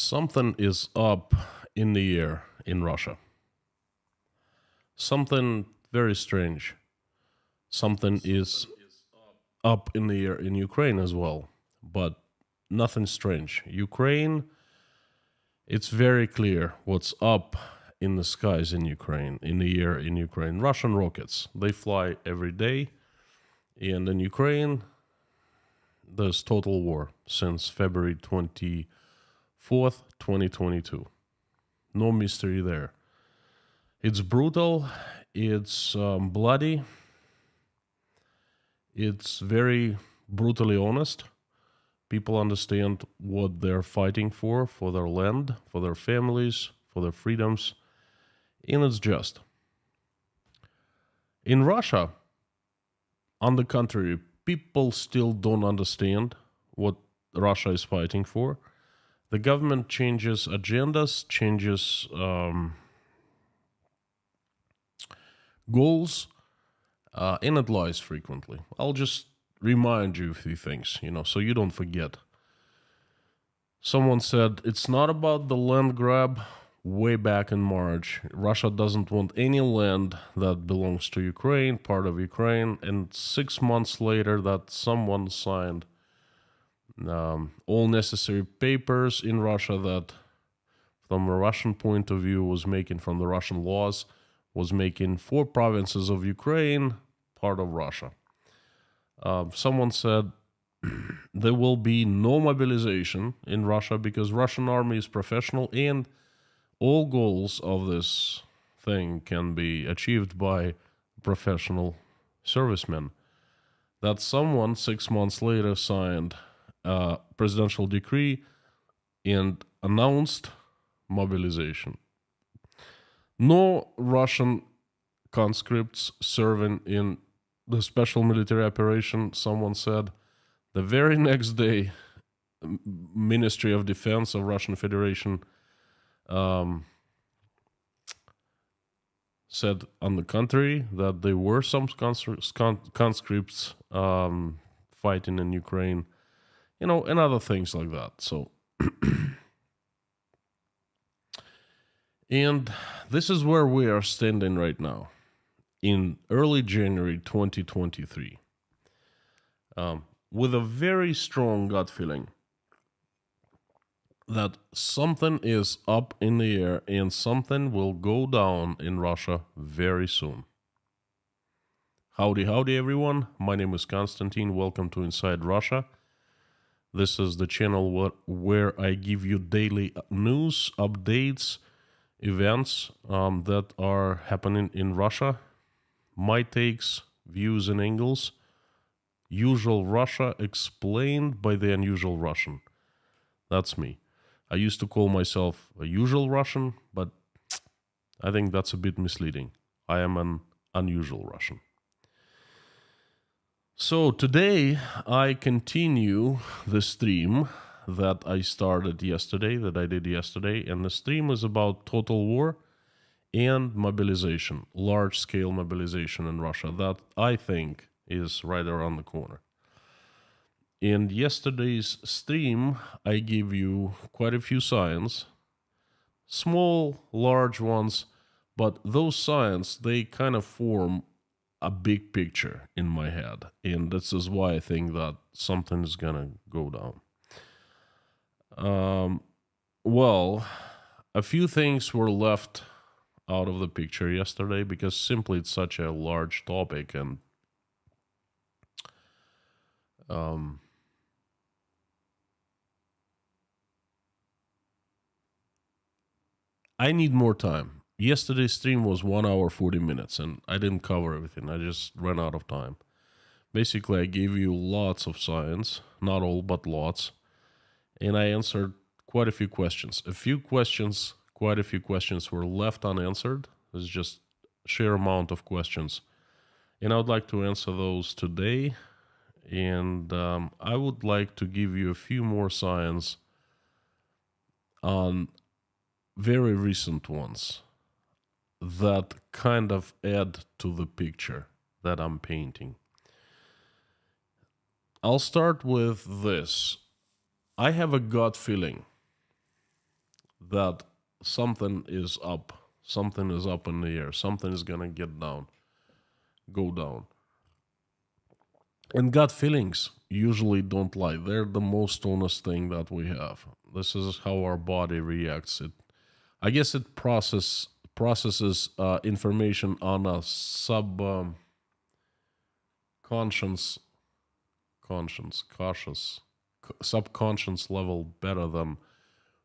Something is up in the air in Russia. Something very strange. Something is up in the air in Ukraine as well, but nothing strange. Ukraine, it's very clear what's up in the skies in Ukraine, in the air in Ukraine. Russian rockets, they fly every day. And in Ukraine, there's total war since February 24th, 2022. No mystery there. It's brutal, it's bloody, it's very brutally honest. People understand what they're fighting for their land, for their families, for their freedoms, and it's just. In Russia, on the contrary, people still don't understand what Russia is fighting for. The government changes agendas, changes goals, and it lies frequently. I'll just remind you of a few things, so you don't forget. Someone said it's not about the land grab way back in March. Russia doesn't want any land that belongs to Ukraine, part of Ukraine, and 6 months later that someone signed all necessary papers in Russia that, from a Russian point of view, was making, from the Russian laws, was making 4 provinces of Ukraine part of Russia. Someone said there will be no mobilization in Russia because Russian army is professional and all goals of this thing can be achieved by professional servicemen. That someone 6 months later signed a presidential decree and announced mobilization. No Russian conscripts serving in the special military operation, someone said. The very next day, Ministry of Defense of Russian Federation said on the contrary that there were some conscripts fighting in Ukraine, and other things like that. So, and this is where we are standing right now, in early January 2023, with a very strong gut feeling that something is up in the air and something will go down in Russia very soon. Howdy, everyone. My name is Konstantin. Welcome to Inside Russia. This is the channel where I give you daily news, updates, events that are happening in Russia. My takes, views, and angles. Usual Russia explained by the unusual Russian. That's me. I used to call myself a usual Russian, but I think that's a bit misleading. I am an unusual Russian. So today I continue the stream that I started yesterday, that I did yesterday, and the stream is about total war and mobilization, large-scale mobilization in Russia, that I think is right around the corner. In yesterday's stream, I gave you quite a few signs, small, large ones, but those signs, they kind of form a big picture in my head, and this is why I think that something is gonna go down. Well, a few things were left out of the picture yesterday because simply it's such a large topic, and I need more time. Yesterday's stream was 1 hour 40 minutes and I didn't cover everything. I just ran out of time. Basically, I gave you lots of science, not all, but lots, and I answered quite a few questions. Quite a few questions were left unanswered. There's just sheer amount of questions, and I would like to answer those today. And I would like to give you a few more science on very recent ones that kind of add to the picture that I'm painting. I'll start with this. I have a gut feeling that something is up. Something is up in the air. Something is gonna go down. And gut feelings usually don't lie. They're the most honest thing that we have. This is how our body reacts. I guess it processes information on a conscious, subconscious level better than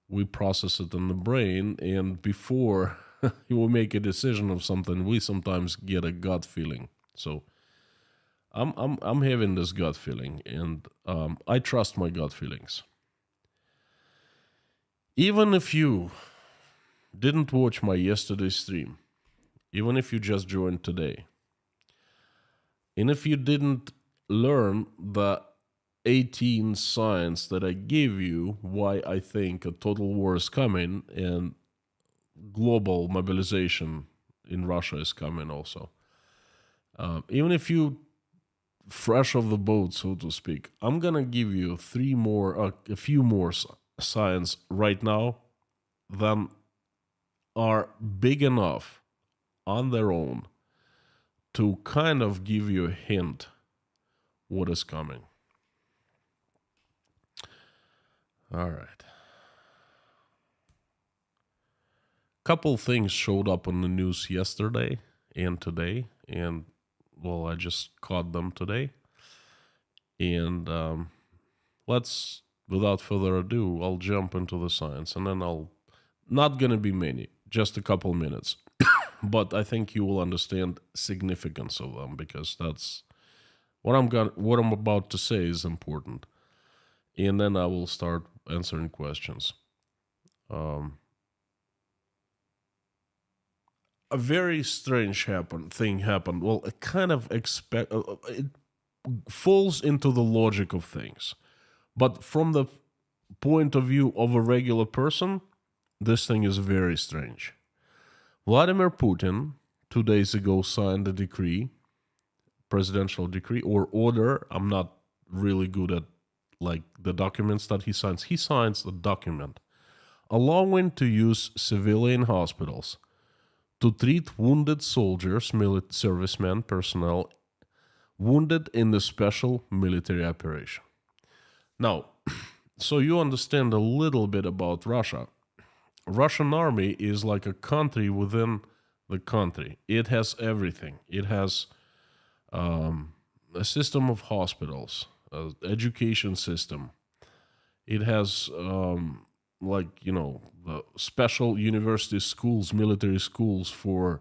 we process it in the brain. And before we make a decision of something, we sometimes get a gut feeling. So I'm having this gut feeling, and I trust my gut feelings. Even if you didn't watch my yesterday stream, even if you just joined today, and if you didn't learn the 18 signs that I gave you why I think a total war is coming and global mobilization in Russia is coming also. Even if you fresh off the boat, so to speak, I'm gonna give you a few more signs right now that are big enough on their own to kind of give you a hint what is coming. All right. Couple things showed up on the news yesterday and today, and well, I just caught them today. And let's, without further ado, I'll jump into the science, and then not gonna be many, just a couple minutes. But I think you will understand significance of them, because that's what I'm about to say is important. And then I will start answering questions. A very strange thing happened. Well, it kind of it falls into the logic of things, but from the point of view of a regular person, this thing is very strange. Vladimir Putin 2 days ago signed a decree, presidential decree or order. I'm not really good at like the documents that he signs. He signs a document allowing to use civilian hospitals to treat wounded soldiers, servicemen, personnel, wounded in the special military operation. Now, so you understand a little bit about Russia. Russian army is like a country within the country. It has everything. It has a system of hospitals, education system. It has the special university schools, military schools for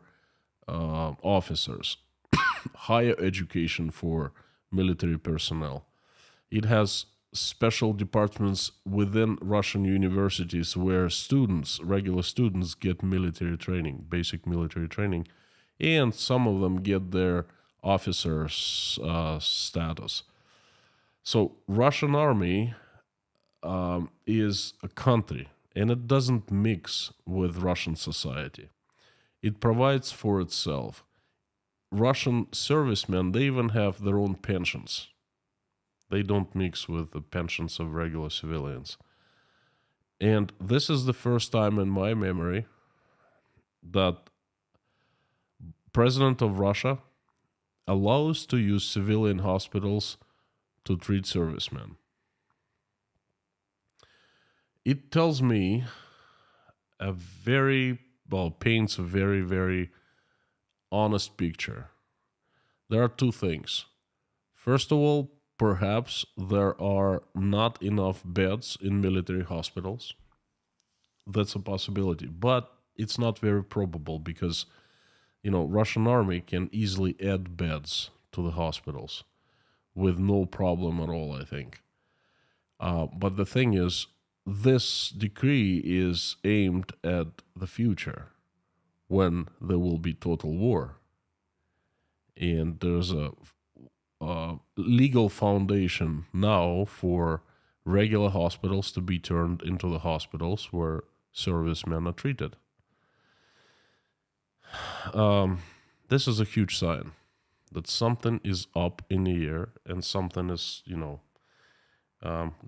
officers, higher education for military personnel. It has special departments within Russian universities where regular students get military training, basic military training, and some of them get their officer's status. So Russian army is a country, and it doesn't mix with Russian society. It provides for itself. Russian servicemen, they even have their own pensions. They don't mix with the pensions of regular civilians. And this is the first time in my memory that President of Russia allows to use civilian hospitals to treat servicemen. It tells me paints a very, very honest picture. There are two things. First of all, perhaps there are not enough beds in military hospitals. That's a possibility, but it's not very probable because, Russian army can easily add beds to the hospitals with no problem at all, I think. But the thing is, this decree is aimed at the future when there will be total war. And there's a legal foundation now for regular hospitals to be turned into the hospitals where servicemen are treated. This is a huge sign that something is up in the air and something is,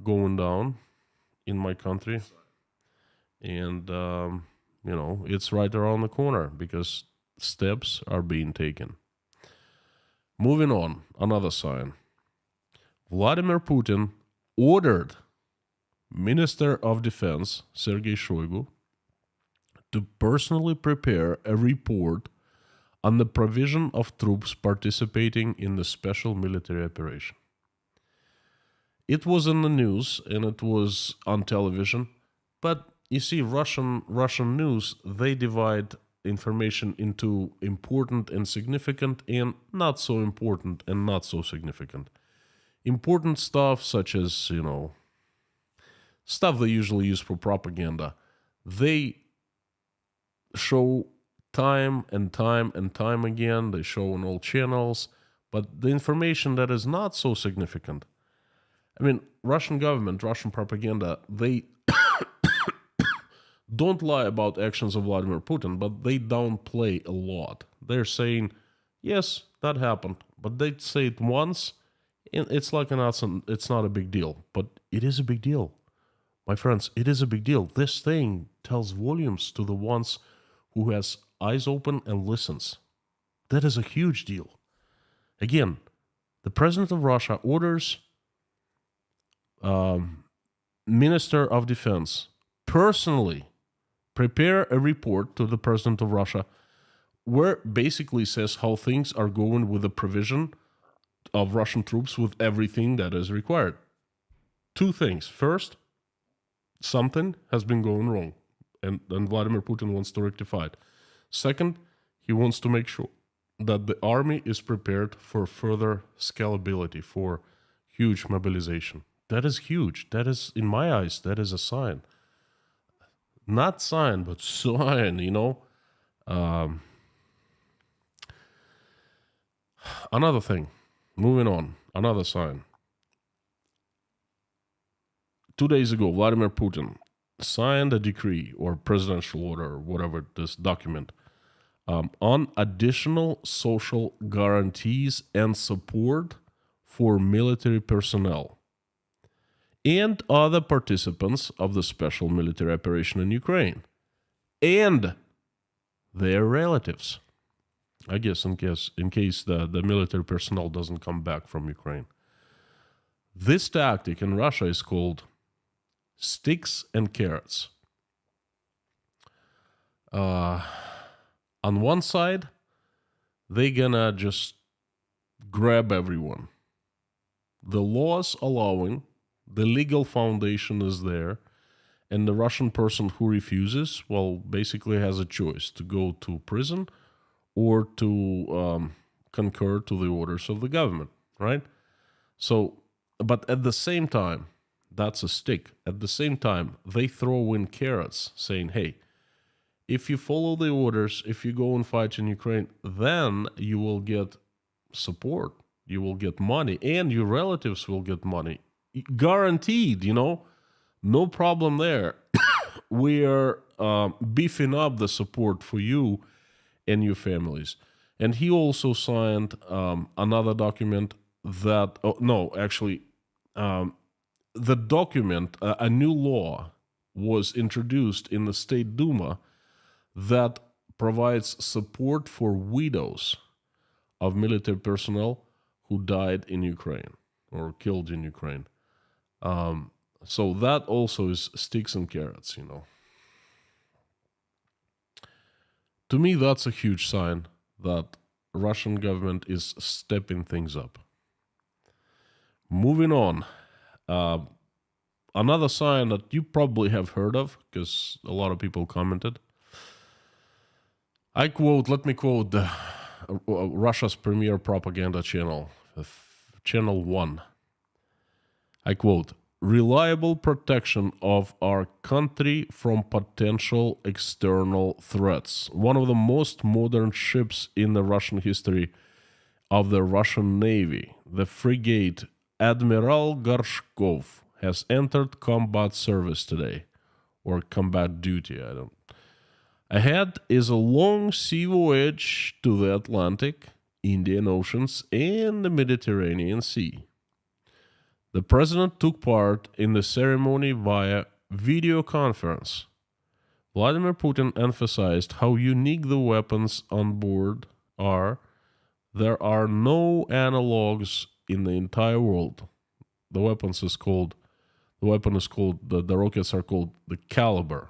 going down in my country. And, it's right around the corner because steps are being taken. Moving on, another sign. Vladimir Putin ordered Minister of Defense Sergei Shoigu to personally prepare a report on the provision of troops participating in the special military operation. It was in the news and it was on television, but you see, Russian news, they divide information into important and significant and not so important and not so significant. Important stuff such as, stuff they usually use for propaganda, they show time and time and time again. They show on all channels. But the information that is not so significant, I mean, Russian government, Russian propaganda, they don't lie about actions of Vladimir Putin, but they downplay a lot. They're saying, yes, that happened, but they say it once, and it's like it's not a big deal. But it is a big deal. My friends, it is a big deal. This thing tells volumes to the ones who has eyes open and listens. That is a huge deal. Again, the president of Russia orders Minister of Defense personally prepare a report to the president of Russia where basically says how things are going with the provision of Russian troops with everything that is required. Two things. First, something has been going wrong, and Vladimir Putin wants to rectify it. Second, he wants to make sure that the army is prepared for further scalability, for huge mobilization. That is huge. That is, in my eyes, that is a sign. Not sign, but sign, Another thing, moving on, another sign. 2 days ago, Vladimir Putin signed a decree or presidential order or whatever this document on additional social guarantees and support for military personnel and other participants of the special military operation in Ukraine and their relatives. I guess in case the military personnel doesn't come back from Ukraine. This tactic in Russia is called sticks and carrots. On one side, they gonna just grab everyone. The laws allowing, the legal foundation is there, and the Russian person who refuses, well, basically has a choice to go to prison or to concur to the orders of the government, right? So, but at the same time, that's a stick. At the same time, they throw in carrots saying, hey, if you follow the orders, if you go and fight in Ukraine, then you will get support, you will get money, and your relatives will get money. Guaranteed, no problem there. We are beefing up the support for you and your families. And he also signed another document that, the document, a new law was introduced in the State Duma that provides support for widows of military personnel who died in Ukraine or killed in Ukraine. So that also is sticks and carrots, To me, that's a huge sign that Russian government is stepping things up. Moving on. Another sign that you probably have heard of, because a lot of people commented. Let me quote Russia's premier propaganda channel, Channel 1. I quote, reliable protection of our country from potential external threats. One of the most modern ships in the Russian history of the Russian Navy, the frigate Admiral Gorshkov, has entered combat service today, or combat duty, Ahead is a long sea voyage to the Atlantic, Indian Oceans, and the Mediterranean Sea. The president took part in the ceremony via video conference. Vladimir Putin emphasized how unique the weapons on board are. There are no analogs in the entire world. The weapon is called, the rockets are called the Caliber.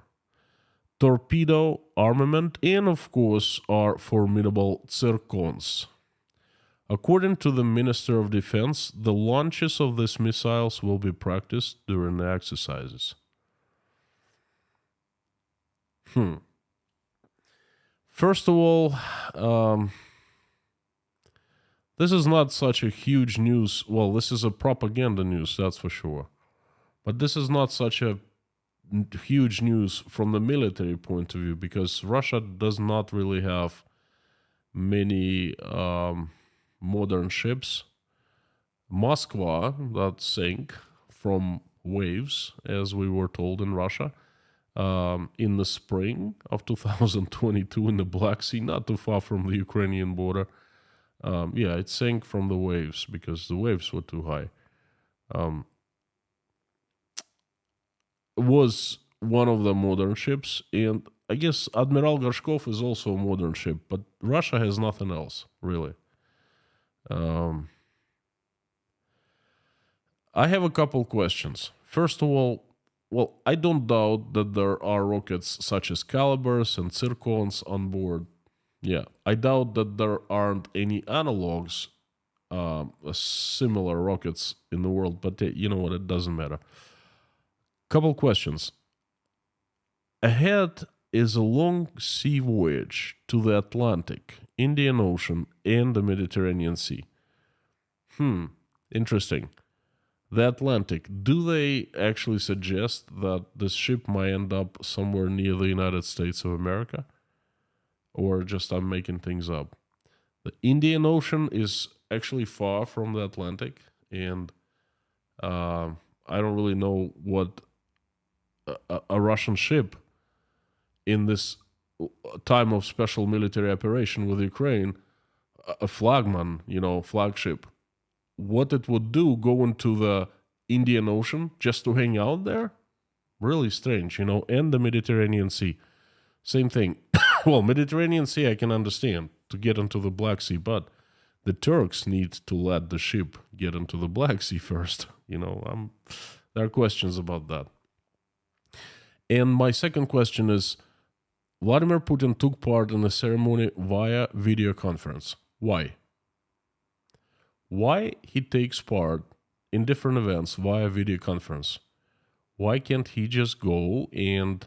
Torpedo armament, and of course, are formidable zircons. According to the Minister of Defense, the launches of these missiles will be practiced during the exercises. First of all, this is not such a huge news. Well, this is a propaganda news, that's for sure. But this is not such a huge news from the military point of view, because Russia does not really have many modern ships. Moskva, that sank from waves, as we were told in Russia, in the spring of 2022 in the Black Sea, not too far from the Ukrainian border. It sank from the waves because the waves were too high. Was one of the modern ships, and I guess Admiral Gorshkov is also a modern ship, but Russia has nothing else, really. I have a couple questions. First of all, well, I don't doubt that there are rockets such as Calibers and Zircons on board. Yeah, I doubt that there aren't any analogs, similar rockets in the world, but you know what, it doesn't matter. Couple questions. Ahead is a long sea voyage to the Atlantic, Indian Ocean, and the Mediterranean Sea. Interesting. The Atlantic, do they actually suggest that this ship might end up somewhere near the United States of America? Or just I'm making things up? The Indian Ocean is actually far from the Atlantic, and I don't really know what a Russian ship in this time of special military operation with Ukraine, a flagman, flagship, what it would do, go into the Indian Ocean just to hang out there? Really strange, and the Mediterranean Sea. Same thing. Well, Mediterranean Sea I can understand, to get into the Black Sea, but the Turks need to let the ship get into the Black Sea first. There are questions about that. And my second question is, Vladimir Putin took part in the ceremony via video conference. Why? Why he takes part in different events via video conference? Why can't he just go and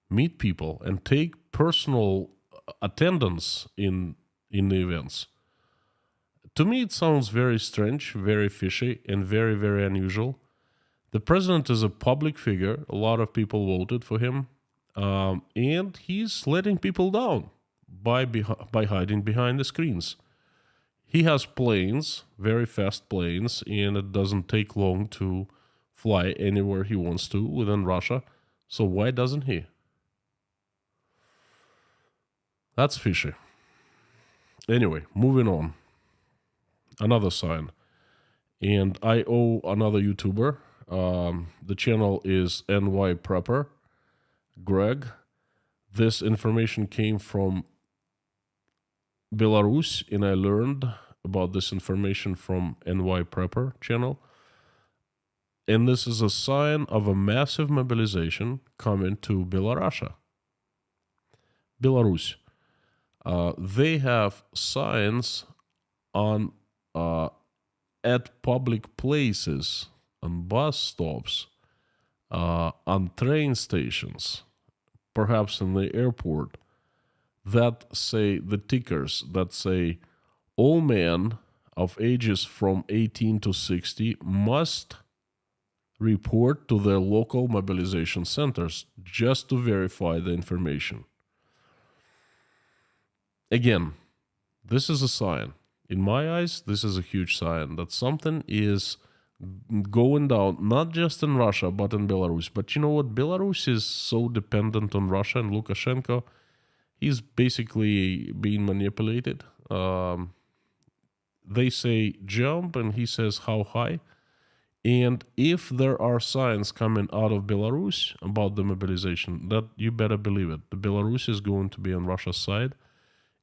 meet people and take personal attendance in the events? To me, it sounds very strange, very fishy, and very, very unusual. The president is a public figure. A lot of people voted for him. And he's letting people down by hiding behind the screens. He has planes, very fast planes, and it doesn't take long to fly anywhere he wants to within Russia. So why doesn't he? That's fishy. Anyway, moving on. Another sign. And I owe another YouTuber. The channel is NY Prepper, Greg. This information came from Belarus, and I learned about this information from NY Prepper channel. And this is a sign of a massive mobilization coming to Belarus. They have signs on at public places, on bus stops, on train stations, perhaps in the airport, that say the tickers that say all men of ages from 18 to 60 must report to their local mobilization centers just to verify the information. Again, this is a sign. In my eyes, this is a huge sign that something is going down, not just in Russia, but in Belarus. But you know what? Belarus is so dependent on Russia, and Lukashenko, he's basically being manipulated. They say jump, and he says how high. And if there are signs coming out of Belarus about the mobilization, that you better believe it. The Belarus is going to be on Russia's side,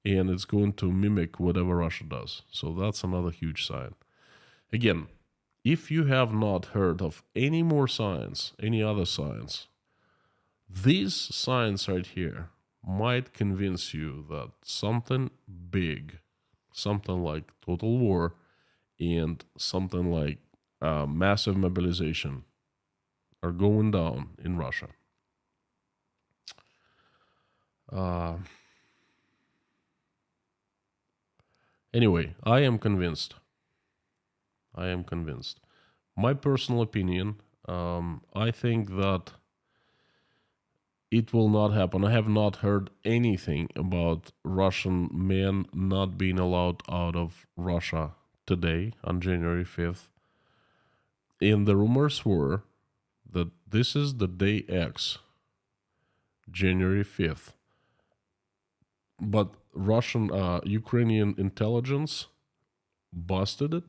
and it's going to mimic whatever Russia does. So that's another huge sign. Again, if you have not heard of any more signs, any other signs, these signs right here might convince you that something big, something like total war, and something like massive mobilization are going down in Russia. Anyway, I am convinced. I am convinced. My personal opinion, I think that it will not happen. I have not heard anything about Russian men not being allowed out of Russia today on January 5th. And the rumors were that this is the day X, January 5th. But Russian, Ukrainian intelligence busted it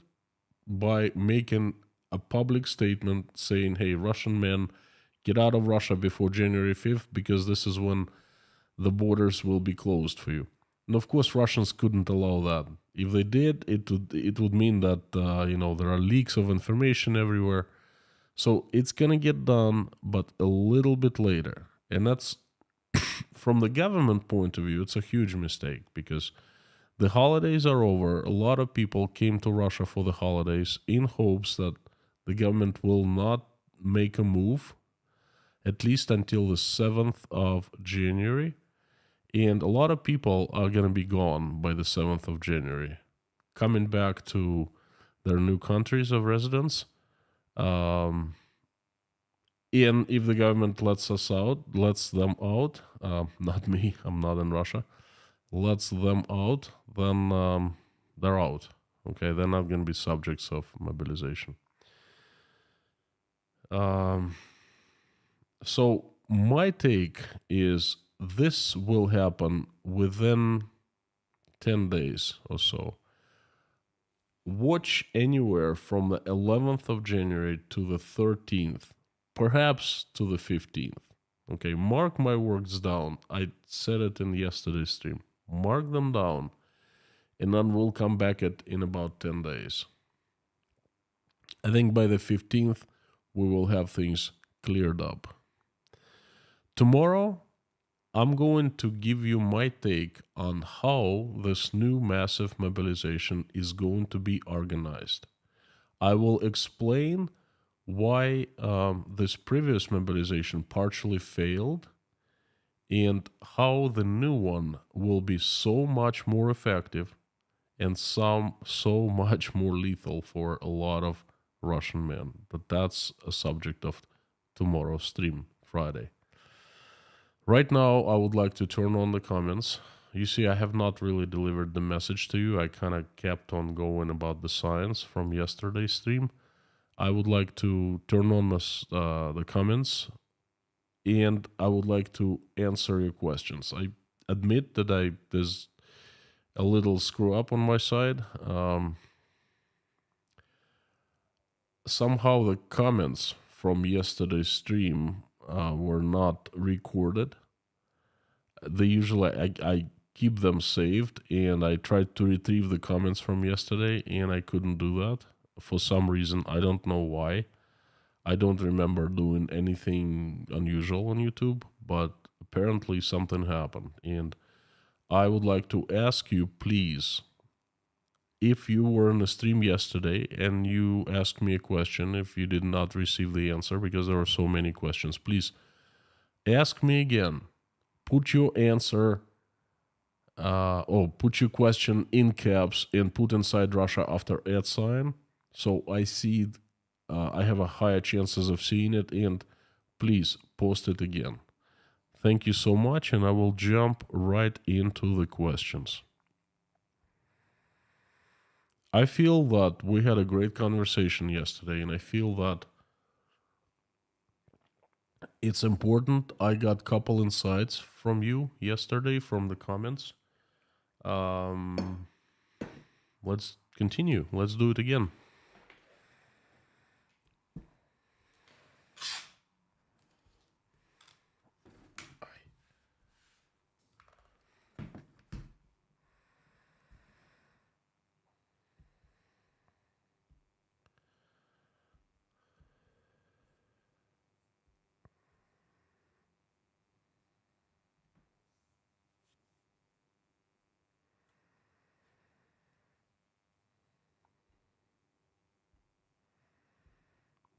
by making a public statement saying, hey, Russian men, get out of Russia before January 5th because this is when the borders will be closed for you. And of course, Russians couldn't allow that. If they did, it would mean that there are leaks of information everywhere. So it's gonna get done, but a little bit later. And that's from the government point of view, it's a huge mistake because the holidays are over. A lot of people came to Russia for the holidays in hopes that the government will not make a move, at least until the 7th of January. And a lot of people are going to be gone by the 7th of January, coming back to their new countries of residence. And if the government lets them out, not me, I'm not in Russia, lets them out, then they're out. Okay, they're not going to be subjects of mobilization. So my take is this will happen within 10 days or so. Watch anywhere from the 11th of January to the 13th, perhaps to the 15th. Okay, mark my words down. I said it in yesterday's stream. Mark them down, and then we'll come back in about 10 days. I think by the 15th, we will have things cleared up. Tomorrow, I'm going to give you my take on how this new massive mobilization is going to be organized. I will explain why this previous mobilization partially failed and how the new one will be so much more effective and so much more lethal for a lot of Russian men. But that's a subject of tomorrow's stream, Friday. Right now, I would like to turn on the comments. You see, I have not really delivered the message to you. I kind of kept on going about the science from yesterday's stream. I would like to turn on the comments, and I would like to answer your questions. I admit that there's a little screw up on my side. Somehow the comments from yesterday's stream were not recorded. They usually, I keep them saved, and I tried to retrieve the comments from yesterday, and I couldn't do that for some reason. I don't know why. I don't remember doing anything unusual on YouTube, but apparently something happened. And I would like to ask you, please, if you were in the stream yesterday and you asked me a question, if you did not receive the answer, because there are so many questions, please ask me again. Put your answer, put your question in caps and put inside Russia after @ so I see I have a higher chances of seeing it, and please post it again. Thank you so much, and I will jump right into the questions. I feel that we had a great conversation yesterday, and I feel that it's important. I got a couple insights from you yesterday from the comments. Let's continue. Let's do it again.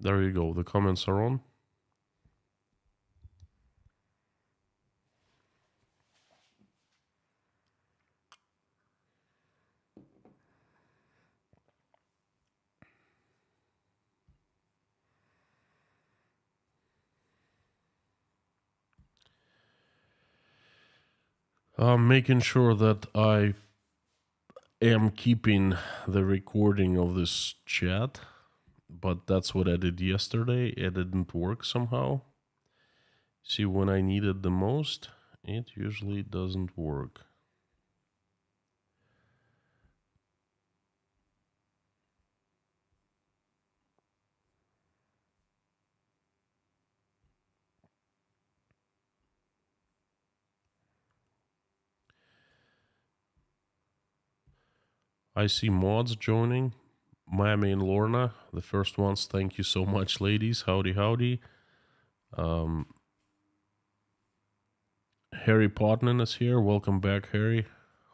There you go. The comments are on. I'm making sure that I am keeping the recording of this chat, but that's what I did yesterday. It didn't work somehow. See, when I need it the most, it usually doesn't work. I see mods joining. Miami and Lorna, the first ones. Thank you so much, ladies. Howdy, howdy. Harry Potman is here. Welcome back, Harry.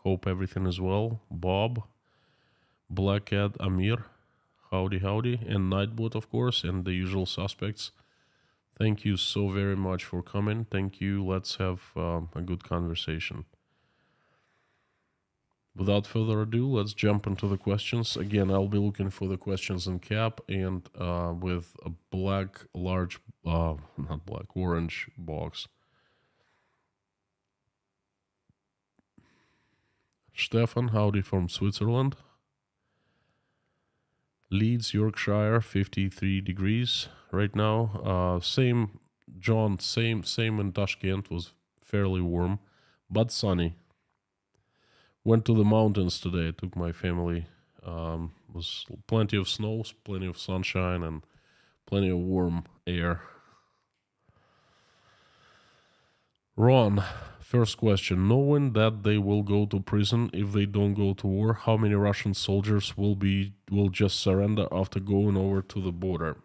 Hope everything is well. Bob, Black Cat, Amir. Howdy, howdy. And Nightbot, of course, and the usual suspects. Thank you so very much for coming. Thank you. Let's have a good conversation. Without further ado, let's jump into the questions. Again, I'll be looking for the questions in cap and with a black, large, not black, orange box. Stefan, howdy from Switzerland. Leeds, Yorkshire, 53 degrees right now. Same, John, same in Tashkent, was fairly warm, but sunny. Went to the mountains today. Took my family. Was plenty of snow, plenty of sunshine, and plenty of warm air. Ron, first question. Knowing that they will go to prison if they don't go to war, how many Russian soldiers will just surrender after going over to the border?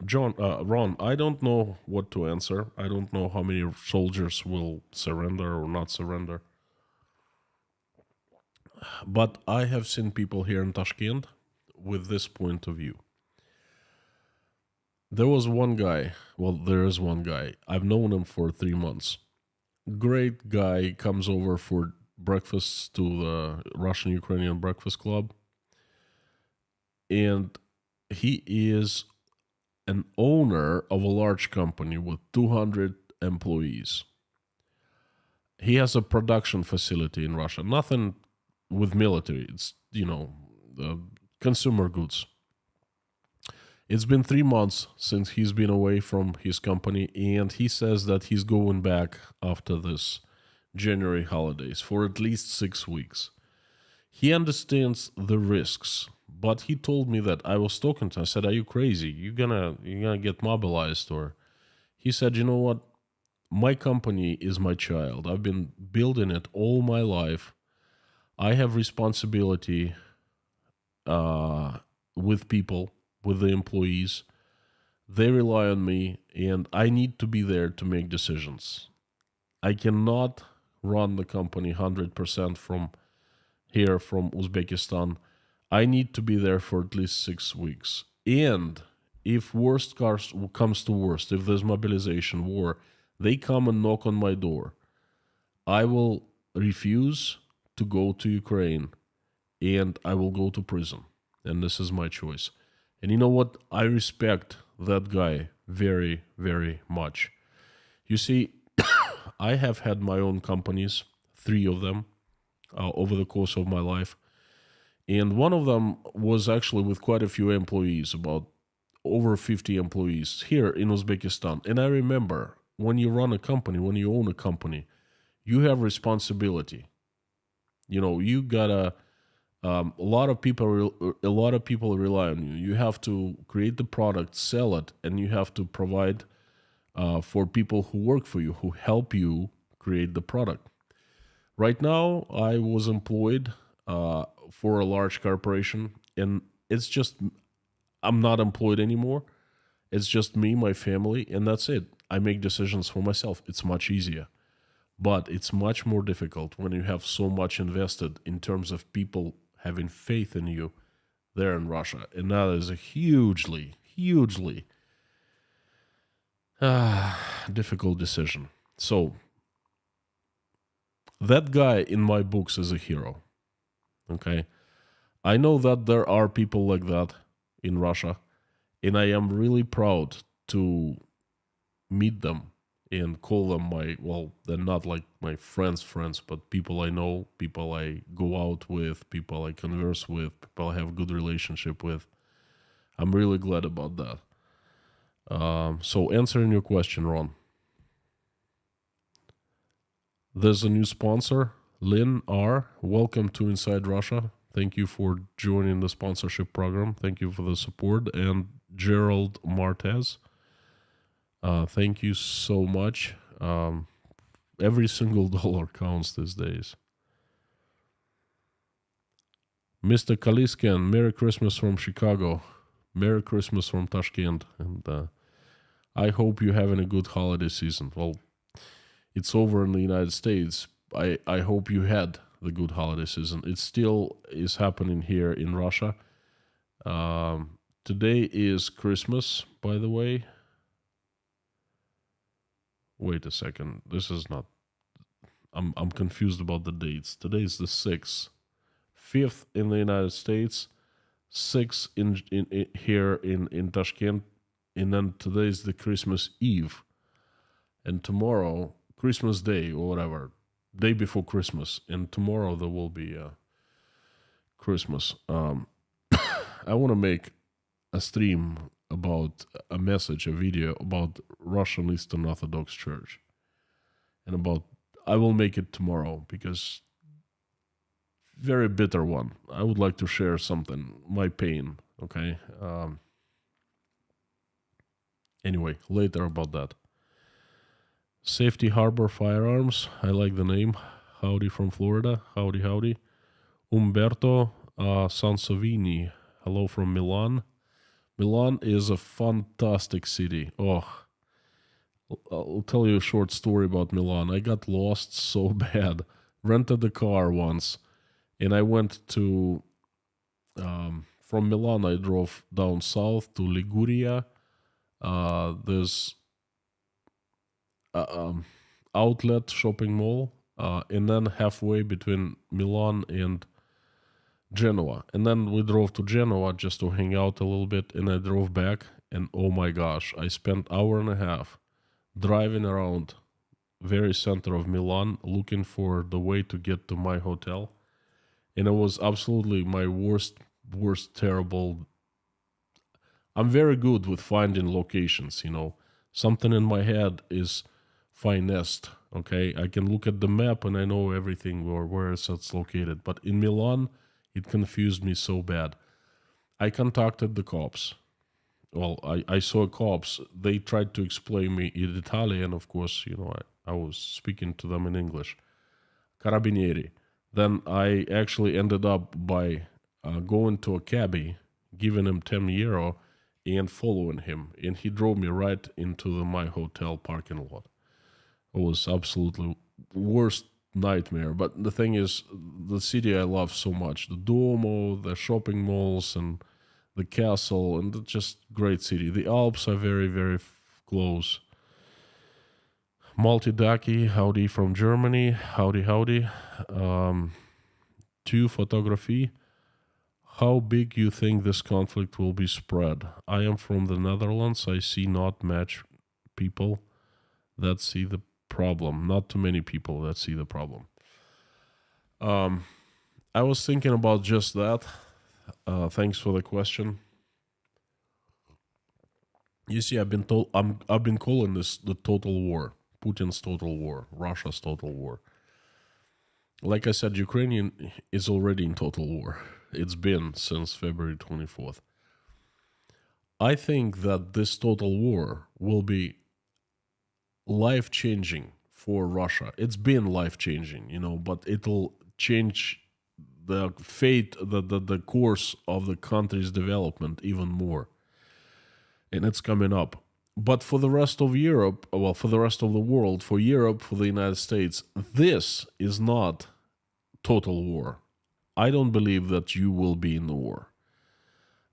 Ron, I don't know what to answer. I don't know how many soldiers will surrender or not surrender. But I have seen people here in Tashkent with this point of view. There was one guy, well, there is one guy. I've known him for 3 months. Great guy, comes over for breakfast to the Russian-Ukrainian Breakfast Club. And he is an owner of a large company with 200 employees. He has a production facility in Russia. Nothing with military. It's, consumer goods. It's been 3 months since he's been away from his company, and he says that he's going back after this January holidays for at least 6 weeks. He understands the risks, but he told me that I was talking to him. I said, "Are you crazy? You're gonna get mobilized?" Or he said, "You know what? My company is my child. I've been building it all my life. I have responsibility with people, with the employees. They rely on me, and I need to be there to make decisions. I cannot run the company 100% from here, from Uzbekistan. I need to be there for at least 6 weeks. And if worst comes to worst, if there's mobilization, war, they come and knock on my door, I will refuse to go to Ukraine, and I will go to prison. And this is my choice." And you know what? I respect that guy very, very much. You see, I have had my own companies, 3 of them, over the course of my life. And one of them was actually with quite a few employees, about over 50 employees here in Uzbekistan. And I remember, when you run a company, when you own a company, you have responsibility. You gotta. A lot of people rely on you. You have to create the product, sell it, and you have to provide for people who work for you, who help you create the product. Right now, I was employed for a large corporation, and I'm not employed anymore. It's just me, my family, and that's it. I make decisions for myself. It's much easier. But it's much more difficult when you have so much invested in terms of people having faith in you there in Russia. And that is a hugely, hugely Difficult decision. So, that guy in my books is a hero. Okay. I know that there are people like that in Russia, and I am really proud to meet them and call them my, well, they're not like my friends, but people I know, people I go out with, people I converse with, people I have a good relationship with. I'm really glad about that. So answering your question, Ron, there's a new sponsor, Lynn R. Welcome to Inside Russia. Thank you for joining the sponsorship program. Thank you for the support. And Gerald Martez, thank you so much. Every single dollar counts these days. Mr. Kaliskan, Merry Christmas from Chicago. Merry Christmas from Tashkent. And I hope you're having a good holiday season. Well, it's over in the United States. I hope you had the good holiday season. It still is happening here in Russia. Today is Christmas, by the way. Wait a second. This is not... I'm confused about the dates. Today is the 6th. 5th in the United States. 6th in here in Tashkent. And then today is the Christmas Eve. And tomorrow, Christmas Day or whatever, day before Christmas. And tomorrow there will be Christmas. I want to make a stream about a message, a video about Russian Eastern Orthodox Church. And about, I will make it tomorrow because very bitter one. I would like to share something, my pain, okay? Anyway, later about that. Safety Harbor Firearms, I like the name. Howdy from Florida, howdy, howdy. Umberto Sansovini, hello from Milan. Milan is a fantastic city. Oh, I'll tell you a short story about Milan. I got lost so bad. Rented a car once, and I went to... from Milan, I drove down south to Liguria. There's outlet shopping mall, and then halfway between Milan and Genoa. And then we drove to Genoa just to hang out a little bit, and I drove back, and oh my gosh, I spent hour and a half driving around very center of Milan looking for the way to get to my hotel. And it was absolutely my worst, terrible... I'm very good with finding locations, you know. Something in my head is finessed, okay? I can look at the map and I know everything or where it's located. But in Milan, it confused me so bad. I contacted the cops. Well, I saw cops. They tried to explain me in Italian, of course, you know, I was speaking to them in English. Carabinieri. Then I actually ended up by going to a cabbie, giving him 10 euro, and following him. And he drove me right into my hotel parking lot. It was absolutely worst nightmare. But the thing is, the city I love so much. The Duomo, the shopping malls, and the castle, and it's just great city. The Alps are very, very close. Multidaki, howdy from Germany. Howdy, howdy. To photography. How big you think this conflict will be spread? I am from the Netherlands. I see not much people that see the problem. Not too many people that see the problem. I was thinking about just that. Thanks for the question. You see, I've been calling this the total war, Putin's total war, Russia's total war. Like I said, Ukraine is already in total war. It's been since February 24th. I think that this total war will be life-changing for Russia. It's been life-changing, you know, but it'll change the fate, the course of the country's development even more. And it's coming up. But for the rest of Europe, well, for the rest of the world, for Europe, for the United States, this is not total war. I don't believe that you will be in the war.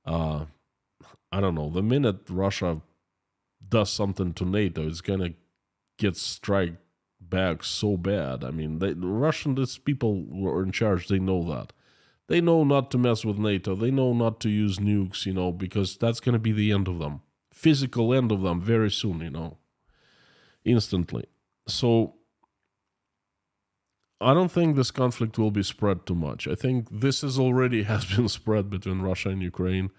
I don't know. The minute Russia does something to NATO, it's gonna get strike back so bad. I mean, the Russian these people who are in charge, they know that. They know not to mess with NATO. They know not to use nukes, because that's gonna be the end of them. Physical end of them very soon, instantly. So I don't think this conflict will be spread too much. I think this is already has been spread between Russia and Ukraine,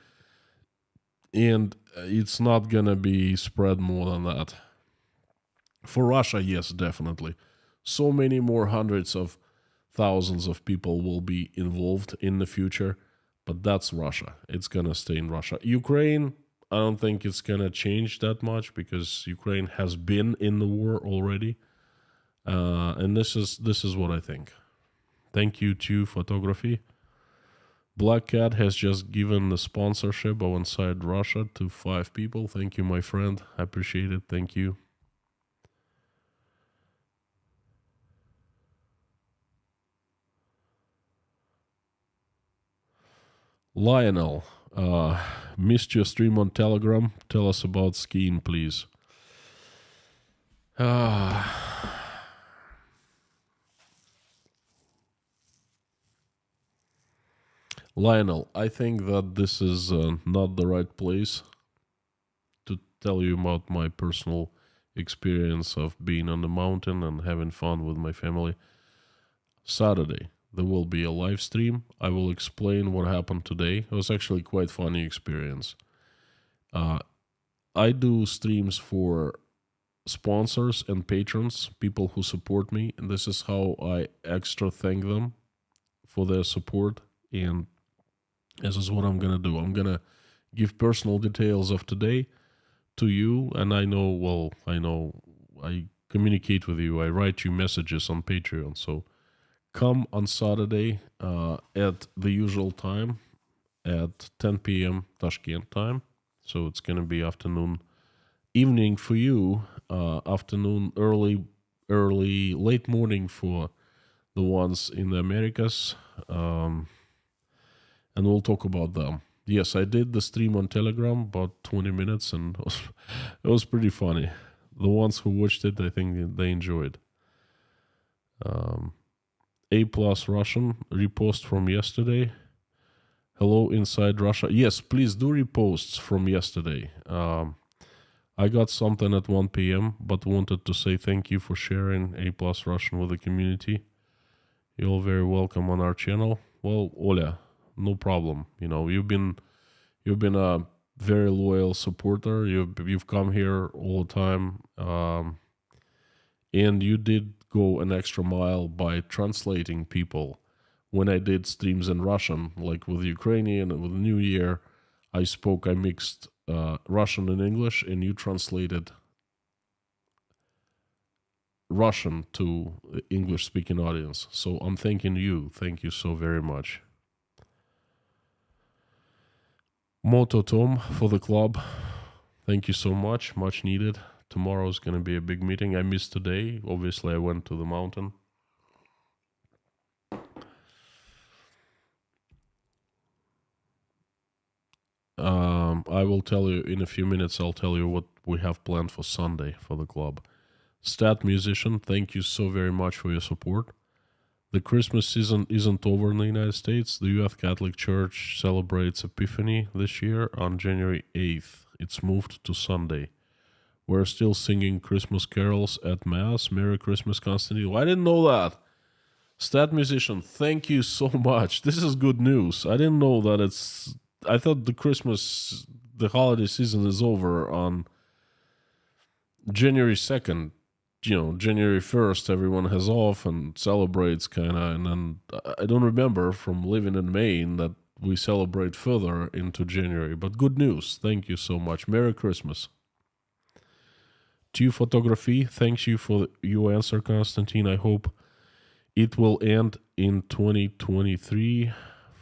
and it's not gonna be spread more than that. For Russia, yes, definitely. So many more hundreds of thousands of people will be involved in the future, but that's Russia. It's gonna stay in Russia. Ukraine, I don't think it's gonna change that much because Ukraine has been in the war already, and this is what I think. Thank you to photography. Black Cat has just given the sponsorship of Inside Russia to 5 people. Thank you, my friend. I appreciate it. Thank you. Lionel, missed your stream on Telegram. Tell us about skiing, please. Lionel, I think that this is not the right place to tell you about my personal experience of being on the mountain and having fun with my family. Saturday, there will be a live stream. I will explain what happened today. It was actually quite funny experience. I do streams for sponsors and patrons, people who support me, and this is how I extra thank them for their support. And this is what I'm gonna do. I'm gonna give personal details of today to you, and I know I communicate with you. I write you messages on Patreon, so come on Saturday at the usual time at 10 p.m. Tashkent time. So it's going to be evening for you, afternoon, late morning for the ones in the Americas. And we'll talk about them. Yes, I did the stream on Telegram, about 20 minutes, and it was pretty funny. The ones who watched it, I think they enjoyed. A+ Russian repost from yesterday. Hello, Inside Russia. Yes, please do reposts from yesterday. I got something at 1 p.m., but wanted to say thank you for sharing A+ Russian with the community. You're all very welcome on our channel. Well, Oля, no problem. You've been a very loyal supporter. You've come here all the time, and you did go an extra mile by translating people. When I did streams in Russian, like with Ukrainian and with New Year, I mixed Russian and English, and you translated Russian to the English-speaking audience. So I'm thanking you. Thank you so very much. Moto Tom for the club. Thank you so much. Much needed. Tomorrow's going to be a big meeting. I missed today. Obviously, I went to the mountain. I will tell you in a few minutes. I'll tell you what we have planned for Sunday for the club. Stat Musician, thank you so very much for your support. The Christmas season isn't over in the United States. The U.S. Catholic Church celebrates Epiphany this year on January 8th. It's moved to Sunday. We're still singing Christmas carols at Mass. Merry Christmas, Constantine. I didn't know that. Stat Musician, thank you so much. This is good news. I didn't know that I thought the holiday season is over on January 2nd. January 1st, everyone has off and celebrates kind of. And then I don't remember from living in Maine that we celebrate further into January. But good news. Thank you so much. Merry Christmas. To photography, thanks you for your answer, Constantine. I hope it will end in 2023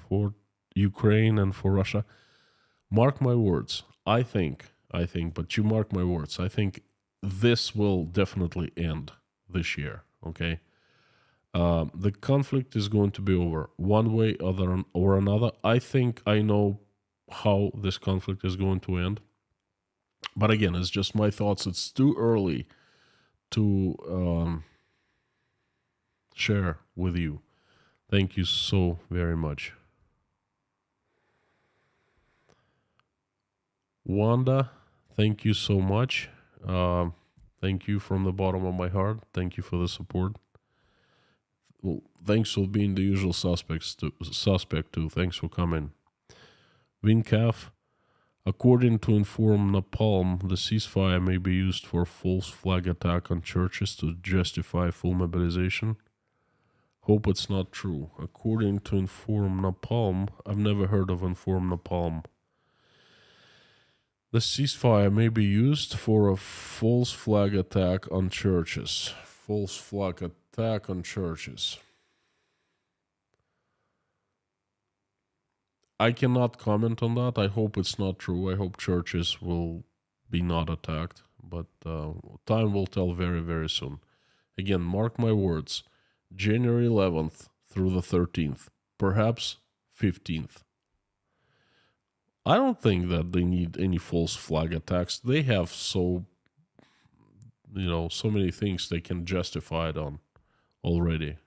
for Ukraine and for Russia. Mark my words. I think, but you mark my words. I think this will definitely end this year, okay? The conflict is going to be over one way or another. I think I know how this conflict is going to end. But again, it's just my thoughts. It's too early to share with you. Thank you so very much. Wanda, thank you so much. Thank you from the bottom of my heart. Thank you for the support. Well, thanks for being the usual suspect too. Thanks for coming. Wincaf, according to Inform Napalm, the ceasefire may be used for false flag attack on churches to justify full mobilization. Hope it's not true. According to Inform Napalm, I've never heard of Inform Napalm. The ceasefire may be used for a false flag attack on churches. False flag attack on churches. I cannot comment on that. I hope it's not true. I hope churches will be not attacked. But time will tell very, very soon. Again, mark my words. January 11th through the 13th. Perhaps 15th. I don't think that they need any false flag attacks. They have so many things they can justify it on already,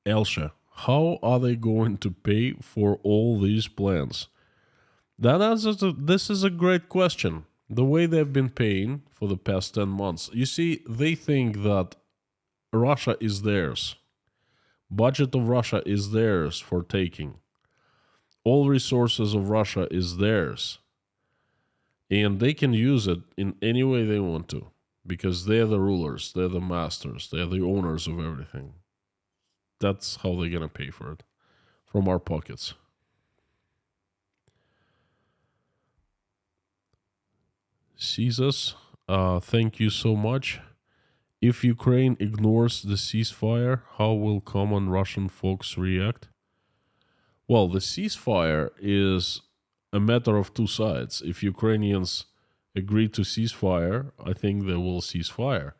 Elsha, how are they going to pay for all these plans? This is a great question. The way they've been paying for the past 10 months. You see, they think that Russia is theirs. Budget of Russia is theirs for taking. All resources of Russia is theirs. And they can use it in any way they want to. Because they're the rulers, they're the masters, they're the owners of everything. That's how they're going to pay for it. From our pockets. Caesars, thank you so much. If Ukraine ignores the ceasefire, how will common Russian folks react? Well, the ceasefire is a matter of two sides. If Ukrainians agree to ceasefire, I think they will cease fire.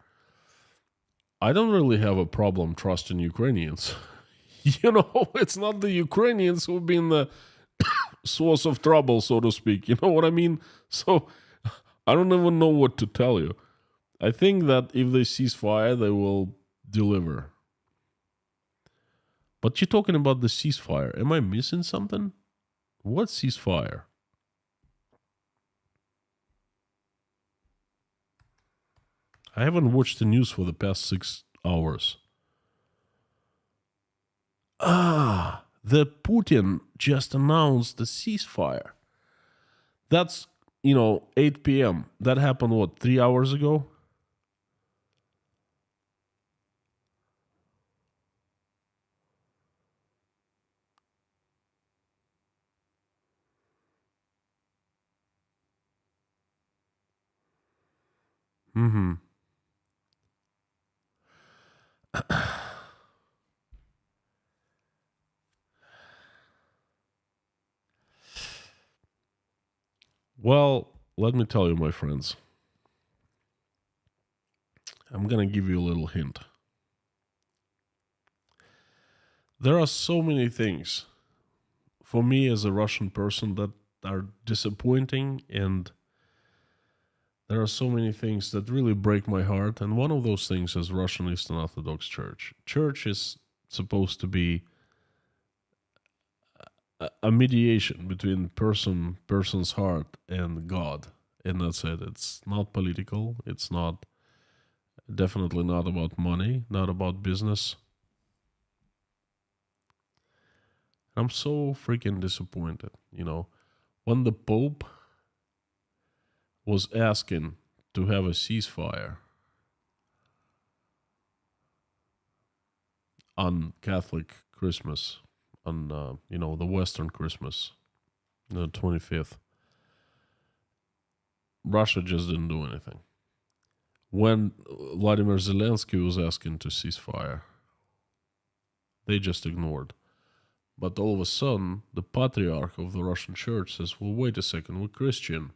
I don't really have a problem trusting Ukrainians. It's not the Ukrainians who've been the source of trouble, so to speak. You know what I mean? So I don't even know what to tell you. I think that if they cease fire, they will deliver. But you're talking about the ceasefire. Am I missing something? What ceasefire? I haven't watched the news for the past 6 hours. The Putin just announced the ceasefire. That's, 8 p.m. That happened, 3 hours ago? Mm-hmm. Well, let me tell you, my friends. I'm going to give you a little hint. There are so many things for me as a Russian person that are disappointing, and there are so many things that really break my heart. And one of those things is Russian Eastern Orthodox Church. Church is supposed to be a mediation between person's heart and God. And that's it. It's not political. It's definitely not about money, not about business. I'm so freaking disappointed, When the Pope was asking to have a ceasefire on Catholic Christmas, on the Western Christmas, the 25th, Russia just didn't do anything. When Vladimir Zelensky was asking to ceasefire, they just ignored. But all of a sudden, the patriarch of the Russian church says, well, wait a second, we're Christian.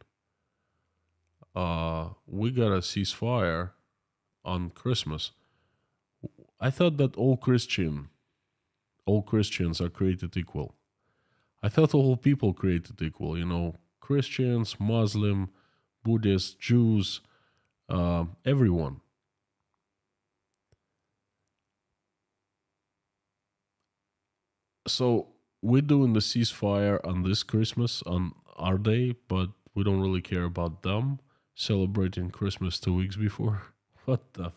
We got a ceasefire on Christmas. I thought that all Christians are created equal. I thought all people created equal. Christians, Muslim, Buddhists, Jews, everyone. So we're doing the ceasefire on this Christmas on our day, but we don't really care about them celebrating Christmas 2 weeks before. What the?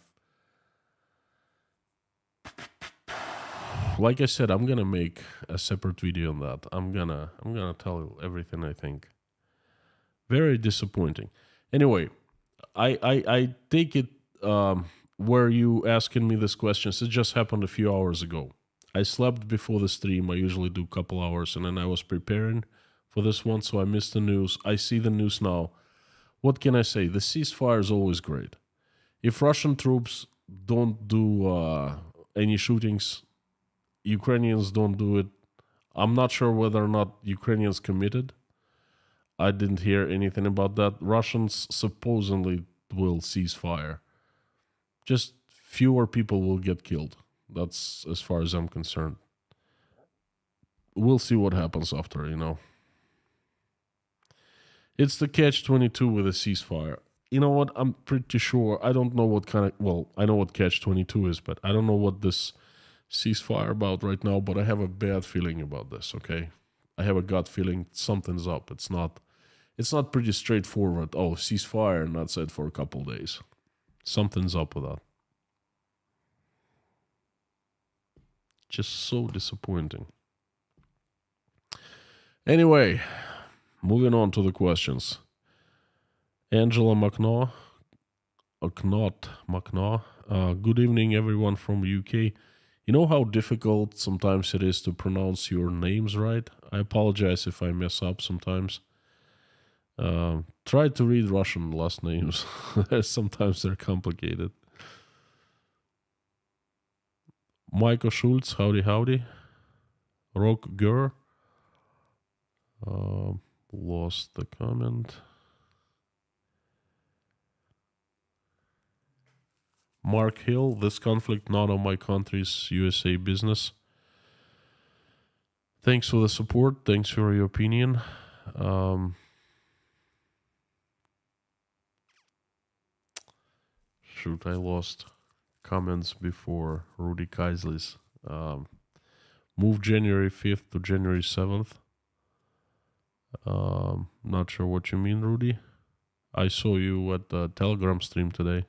Like I said, I'm gonna make a separate video on that. I'm gonna tell you everything I think. Very disappointing. Anyway, I take it where you asking me this questions. It just happened a few hours ago. I slept before the stream. I usually do a couple hours, and then I was preparing for this one, so I missed the news. I see the news now. What can I say? The ceasefire is always great. If Russian troops don't do any shootings, Ukrainians don't do it. I'm not sure whether or not Ukrainians committed. I didn't hear anything about that. Russians supposedly will cease fire. Just fewer people will get killed. That's as far as I'm concerned. We'll see what happens after, It's the catch-22 with a ceasefire. You know what? I'm pretty sure. I don't know what kind of... Well, I know what catch-22 is, but I don't know what this ceasefire about right now, but I have a bad feeling about this, okay? I have a gut feeling something's up. It's not pretty straightforward. Oh, ceasefire and that's it for a couple days. Something's up with that. Just so disappointing. Anyway, moving on to the questions. Angela McNaugh, good evening everyone from UK. You know how difficult sometimes it is to pronounce your names right? I apologize if I mess up sometimes. Try to read Russian last names. Sometimes they're complicated. Michael Schultz, howdy. Rock Gur. Lost the comment. Mark Hill, this conflict none of my country's USA business. Thanks for the support. Thanks for your opinion. Shoot, I lost comments before Rudy Kaisley's. Move January 5th to January 7th. Not sure what you mean, Rudy. I saw you at the Telegram stream today.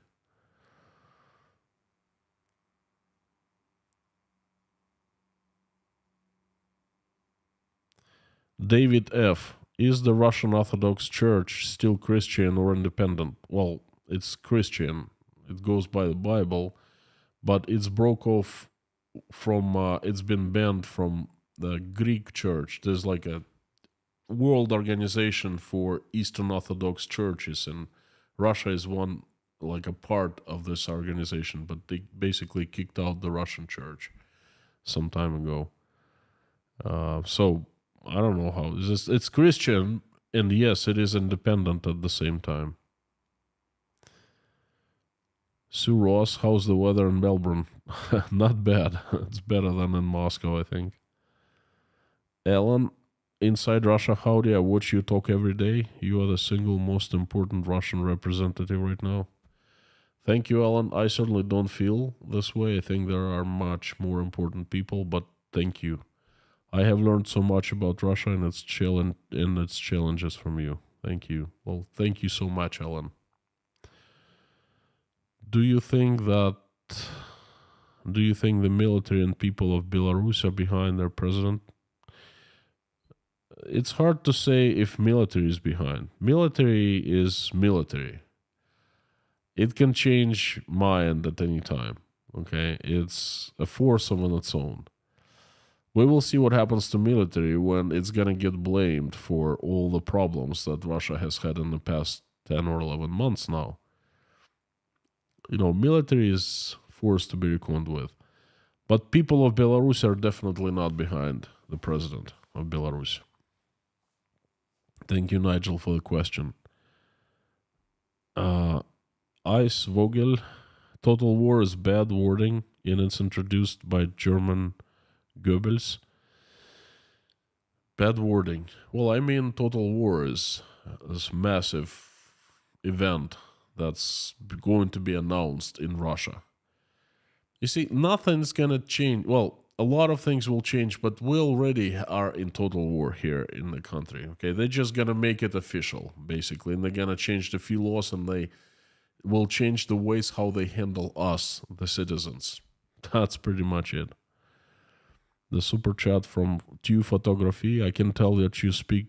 David F. Is the Russian Orthodox Church still Christian or independent? Well, it's Christian. It goes by the Bible, but it's broke off from, it's been banned from the Greek Church. There's like a world organization for Eastern Orthodox churches, and Russia is one, like a part of this organization, but they basically kicked out the Russian church some time ago. So I don't know how. It's Christian, and yes, it is independent at the same time. Sue Ross, how's the weather in Melbourne? Not bad. It's better than in Moscow, I think. Ellen, Inside Russia, howdy. I watch you talk every day. You are the single most important Russian representative right now. Thank you, Ellen. I certainly don't feel this way. I think there are much more important people, but thank you. I have learned so much about Russia and its challenges from you. Thank you. Well, thank you so much, Ellen. Do you think the military and people of Belarus are behind their president? It's hard to say if military is behind. Military is military. It can change mind at any time. Okay? It's a force on its own. We will see what happens to military when it's going to get blamed for all the problems that Russia has had in the past 10 or 11 months now. Military is forced to be reckoned with. But people of Belarus are definitely not behind the president of Belarus. Thank you, Nigel, for the question. Ice Vogel, total war is bad wording. and it's introduced by German Goebbels. Bad wording. Well, I mean, total war is this massive event that's going to be announced in Russia. You see, nothing's gonna change. Well, a lot of things will change, but we already are in total war here in the country. Okay, they're just gonna make it official, basically, and they're gonna change the few laws, and they will change the ways how they handle us, the citizens. That's pretty much it. The super chat from Tew Photography. I can tell that you speak.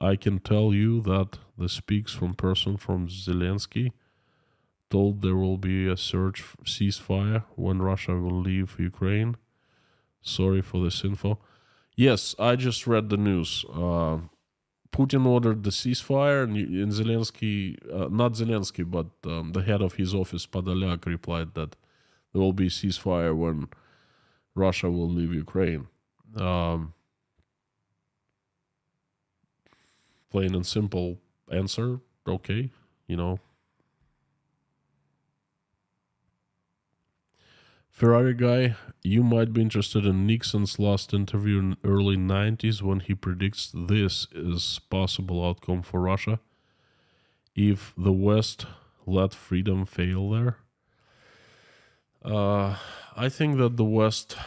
I can tell you that the speaks from person from Zelensky told there will be a ceasefire when Russia will leave Ukraine. Sorry for this info. Yes, I just read the news. Putin ordered the ceasefire, and Zelensky, not Zelensky, but the head of his office, Podolyak, replied that there will be ceasefire when Russia will leave Ukraine. Plain and simple answer, okay, Ferrari guy, you might be interested in Nixon's last interview in early 90s when he predicts this is possible outcome for Russia if the West let freedom fail there. I think that the West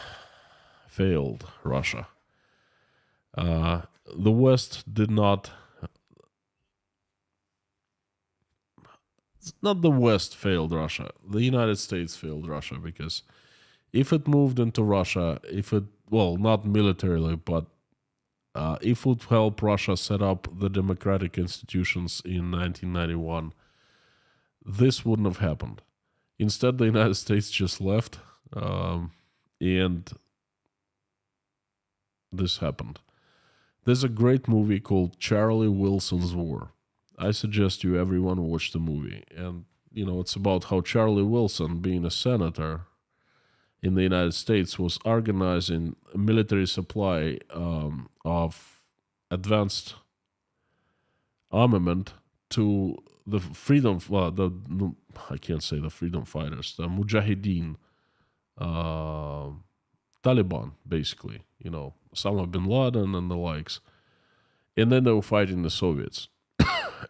failed Russia. The West did not... It's not the West failed Russia. The United States failed Russia, because if it moved into Russia, not militarily, but if it would help Russia set up the democratic institutions in 1991, this wouldn't have happened. Instead, the United States just left, and this happened. There's a great movie called Charlie Wilson's War. I suggest you everyone watch the movie. And, it's about how Charlie Wilson, being a senator in the United States, was organizing a military supply of advanced armament to the freedom, I can't say the freedom fighters, the Mujahideen, Taliban, basically, Osama bin Laden and the likes. And then they were fighting the Soviets.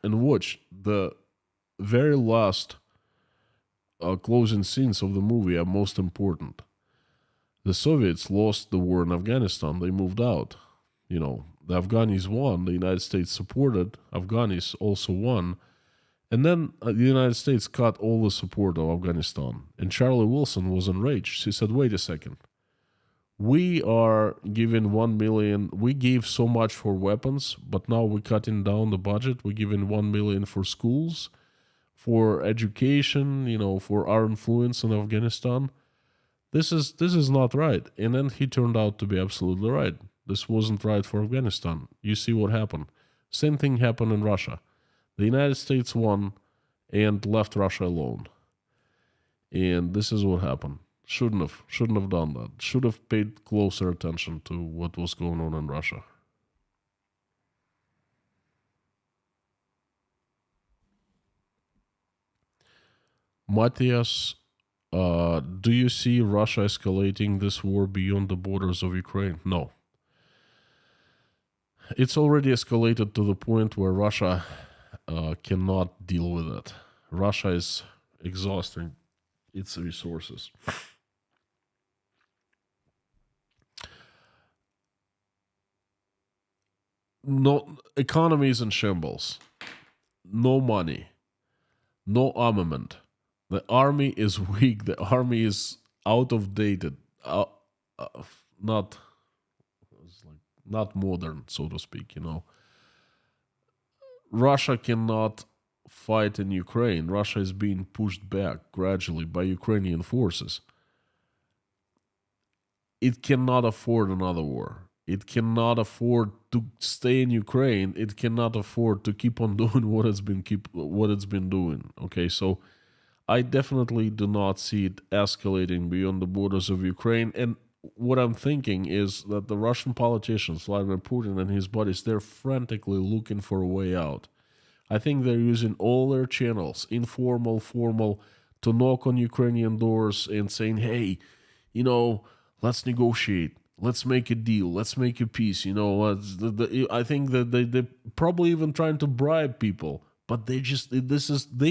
And watch, the very last closing scenes of the movie are most important. The Soviets lost the war in Afghanistan. They moved out. The Afghanis won. The United States supported. Afghanis also won. And then the United States cut all the support of Afghanistan. And Charlie Wilson was enraged. He said, wait a second. We are giving 1 million. We gave so much for weapons, but now we're cutting down the budget. We're giving 1 million for schools, for education, for our influence in Afghanistan. This is not right. And then he turned out to be absolutely right. This wasn't right for Afghanistan. You see what happened. Same thing happened in Russia. The United States won and left Russia alone. And this is what happened. Shouldn't have done that. Should have paid closer attention to what was going on in Russia. Matthias, do you see Russia escalating this war beyond the borders of Ukraine? No. It's already escalated to the point where Russia cannot deal with it. Russia is exhausting its resources. No, economy is in shambles. No money. No armament. The army is weak. The army is out of dated. Not modern, so to speak. Russia cannot fight in Ukraine. Russia is being pushed back gradually by Ukrainian forces. It cannot afford another war. It cannot afford to stay in Ukraine. It cannot afford to keep on doing what it's been doing. Okay, so I definitely do not see it escalating beyond the borders of Ukraine. And what I'm thinking is that the Russian politicians, Vladimir Putin and his buddies, they're frantically looking for a way out. I think they're using all their channels, informal, formal, to knock on Ukrainian doors and saying, hey, let's negotiate. Let's make a deal. Let's make a peace. I think that they're probably even trying to bribe people. But they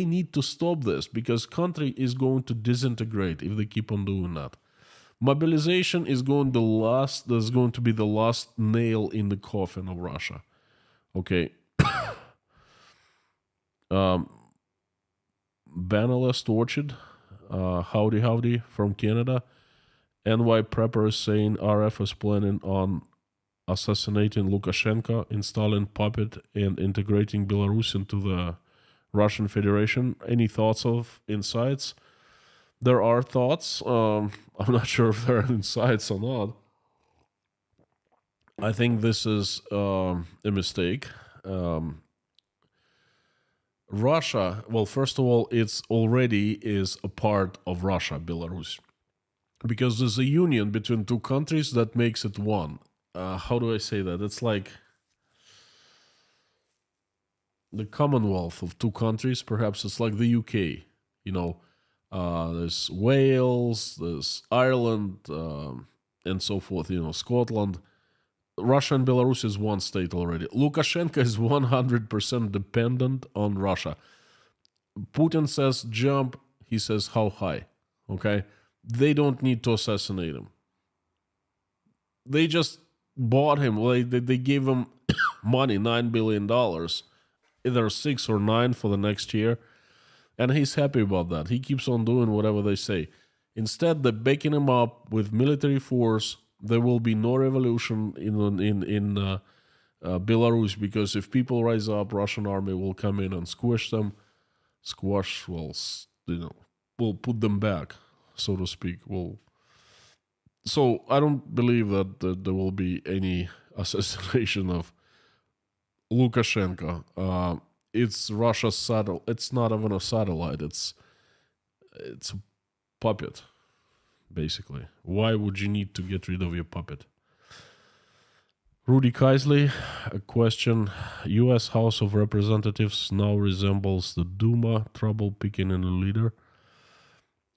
need to stop this because country is going to disintegrate if they keep on doing that. Mobilization is going to be the last nail in the coffin of Russia. Okay. Banalist Orchard, howdy from Canada. NY Prepper is saying RF is planning on assassinating Lukashenko, installing puppet, and integrating Belarus into the Russian Federation. Any thoughts of insights? There are thoughts. I'm not sure if there are insights or not. I think this is a mistake. Russia, well, first of all, it's already is a part of Russia, Belarus, because there's a union between two countries that makes it one. How do I say that? It's like the Commonwealth of two countries. Perhaps it's like the UK. There's Wales, there's Ireland, and so forth. Scotland. Russia and Belarus is one state already. Lukashenko is 100% dependent on Russia. Putin says jump, he says how high. Okay? They don't need to assassinate him. They just bought him. They gave him money, $9 billion, either 6 or 9 for the next year. And he's happy about that. He keeps on doing whatever they say. Instead, they're backing him up with military force. There will be no revolution in Belarus because if people rise up, Russian army will come in and squish them. Will put them back, so to speak. So I don't believe that there will be any assassination of Lukashenko. It's Russia's satellite. It's not even a satellite. It's a puppet. Basically, why would you need to get rid of your puppet? Rudy Kaisley, a question. U.S. House of Representatives now resembles the Duma, trouble picking in a leader.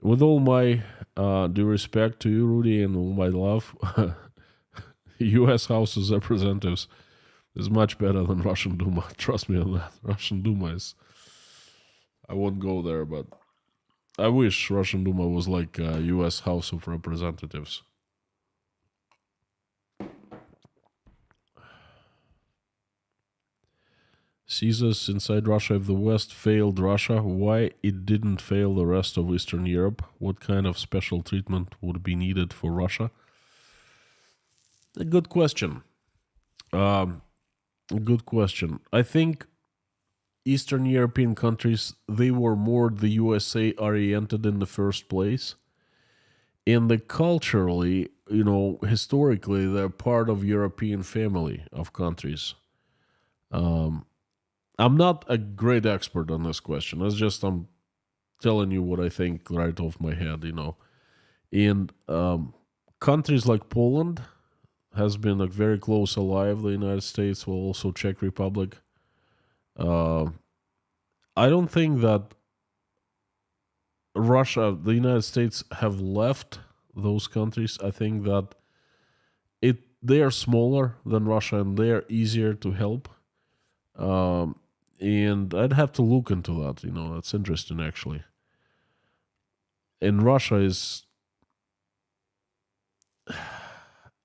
With all my due respect to you, Rudy, and all my love, U.S. House of Representatives is much better than Russian Duma. Trust me on that. Russian Duma is... I won't go there, but... I wish Russian Duma was like U.S. House of Representatives. Caesars inside Russia. If the West failed Russia, why it didn't fail the rest of Eastern Europe? What kind of special treatment would be needed for Russia? A good question. Good question. I think Eastern European countries, they were more the USA oriented in the first place. And culturally, historically, they're part of European family of countries. I'm not a great expert on this question. It's just I'm telling you what I think right off my head, And countries like Poland has been a very close ally of the United States, well, also Czech Republic. I don't think that Russia, the United States have left those countries. I think that they are smaller than Russia and they are easier to help. And I'd have to look into that. That's interesting actually. And Russia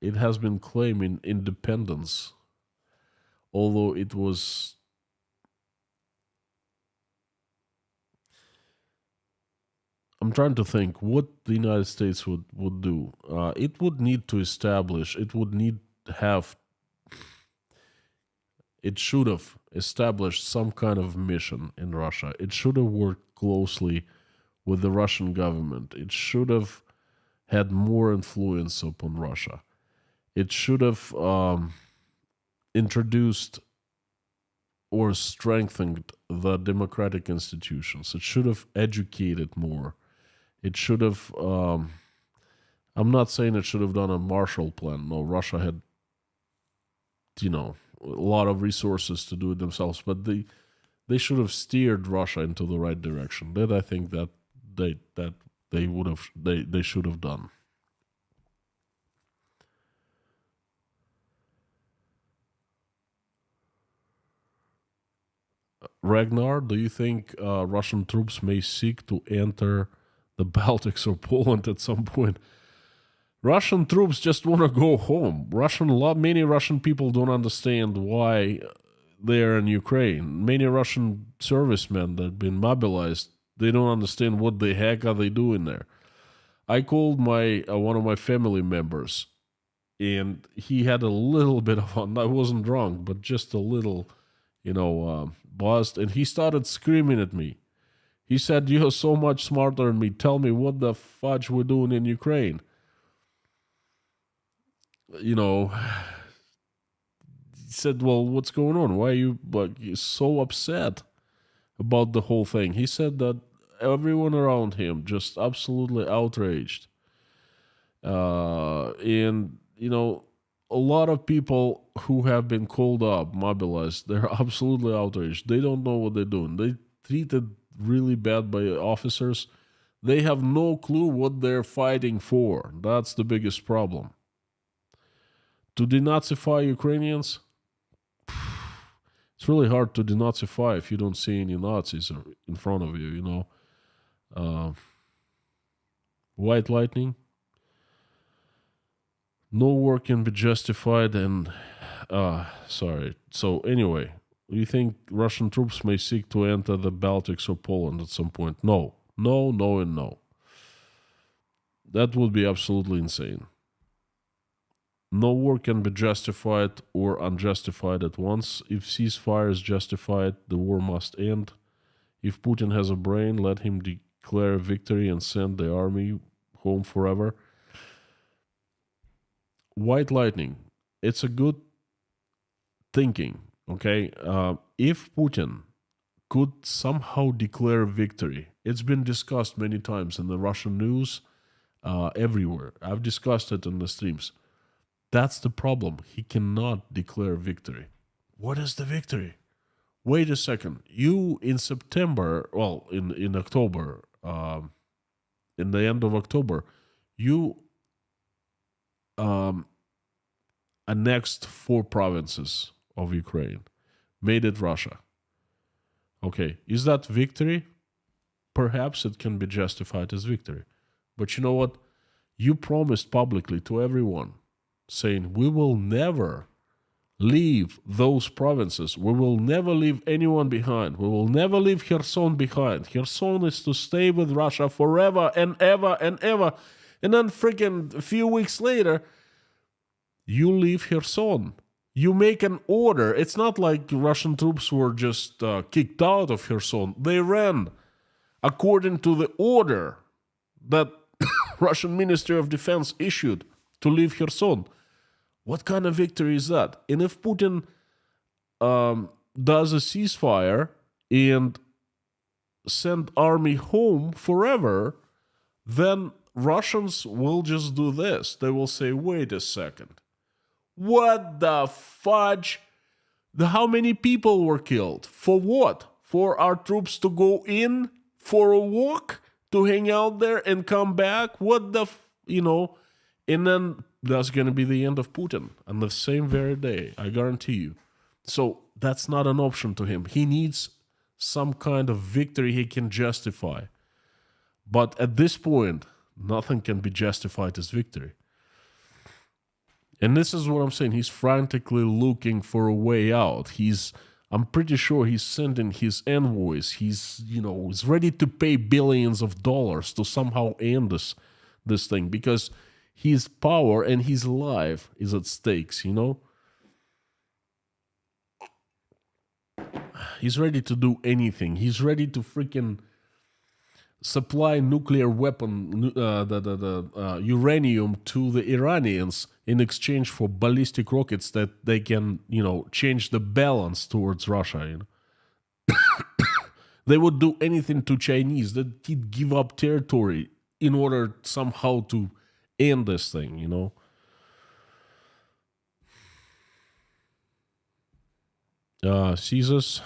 it has been claiming independence, although it was... I'm trying to think what the United States would do. It would need to establish, it should have established some kind of mission in Russia. It should have worked closely with the Russian government. It should have had more influence upon Russia. It should have introduced or strengthened the democratic institutions. It should have educated more. It should have, I'm not saying it should have done a Marshall Plan. No, Russia had, a lot of resources to do it themselves, but they should have steered Russia into the right direction. That I think that they should have done. Ragnar, do you think Russian troops may seek to enter the Baltics or Poland at some point? Russian troops just want to go home. Many Russian people don't understand why they're in Ukraine. Many Russian servicemen that have been mobilized, they don't understand what the heck are they doing there. I called my one of my family members, and he had a little bit of I wasn't drunk, but just a little, buzzed, and he started screaming at me. He said, "You're so much smarter than me. Tell me what the fudge we're doing in Ukraine." He said, "Well, what's going on? Why are you so upset about the whole thing?" He said that everyone around him just absolutely outraged. And a lot of people who have been called up, mobilized, they're absolutely outraged. They don't know what they're doing. They treated really bad by officers. They have no clue what they're fighting for. That's the biggest problem. To denazify Ukrainians, it's really hard to denazify if you don't see any Nazis in front of you, White lightning. No war can be justified and... sorry. So anyway, do you think Russian troops may seek to enter the Baltics or Poland at some point? No. No, no, and no. That would be absolutely insane. No war can be justified or unjustified at once. If ceasefire is justified, the war must end. If Putin has a brain, let him declare victory and send the army home forever. White lightning. It's a good thinking, okay? If Putin could somehow declare victory, it's been discussed many times in the Russian news, everywhere. I've discussed it in the streams. That's the problem. He cannot declare victory. What is the victory? Wait a second. You in September, in October, in the end of October, you annexed 4 provinces of Ukraine, made it Russia. Okay, is that victory? Perhaps it can be justified as victory. But you know what? You promised publicly to everyone, saying, we will never leave those provinces. We will never leave anyone behind. We will never leave Kherson behind. Kherson is to stay with Russia forever and ever and ever. And then freaking a few weeks later, you leave Kherson. You make an order. It's not like Russian troops were just kicked out of Kherson. They ran according to the order that Russian Ministry of Defense issued to leave Kherson. What kind of victory is that? And if Putin does a ceasefire and send army home forever, then Russians will just do this. They will say, wait a second. What the fudge? How many people were killed? For what? For our troops to go in for a walk? To hang out there and come back? What the... And then that's going to be the end of Putin on the same very day, I guarantee you. So that's not an option to him. He needs some kind of victory he can justify. But at this point, nothing can be justified as victory. And this is what I'm saying. He's frantically looking for a way out. I'm pretty sure he's sending his envoys. He's ready to pay billions of dollars to somehow end this thing, because his power and his life is at stakes, He's ready to do anything. He's ready to freaking supply nuclear weapon, uranium to the Iranians in exchange for ballistic rockets that they can, change the balance towards Russia, They would do anything to Chinese. They'd give up territory in order somehow to end this thing, Caesars,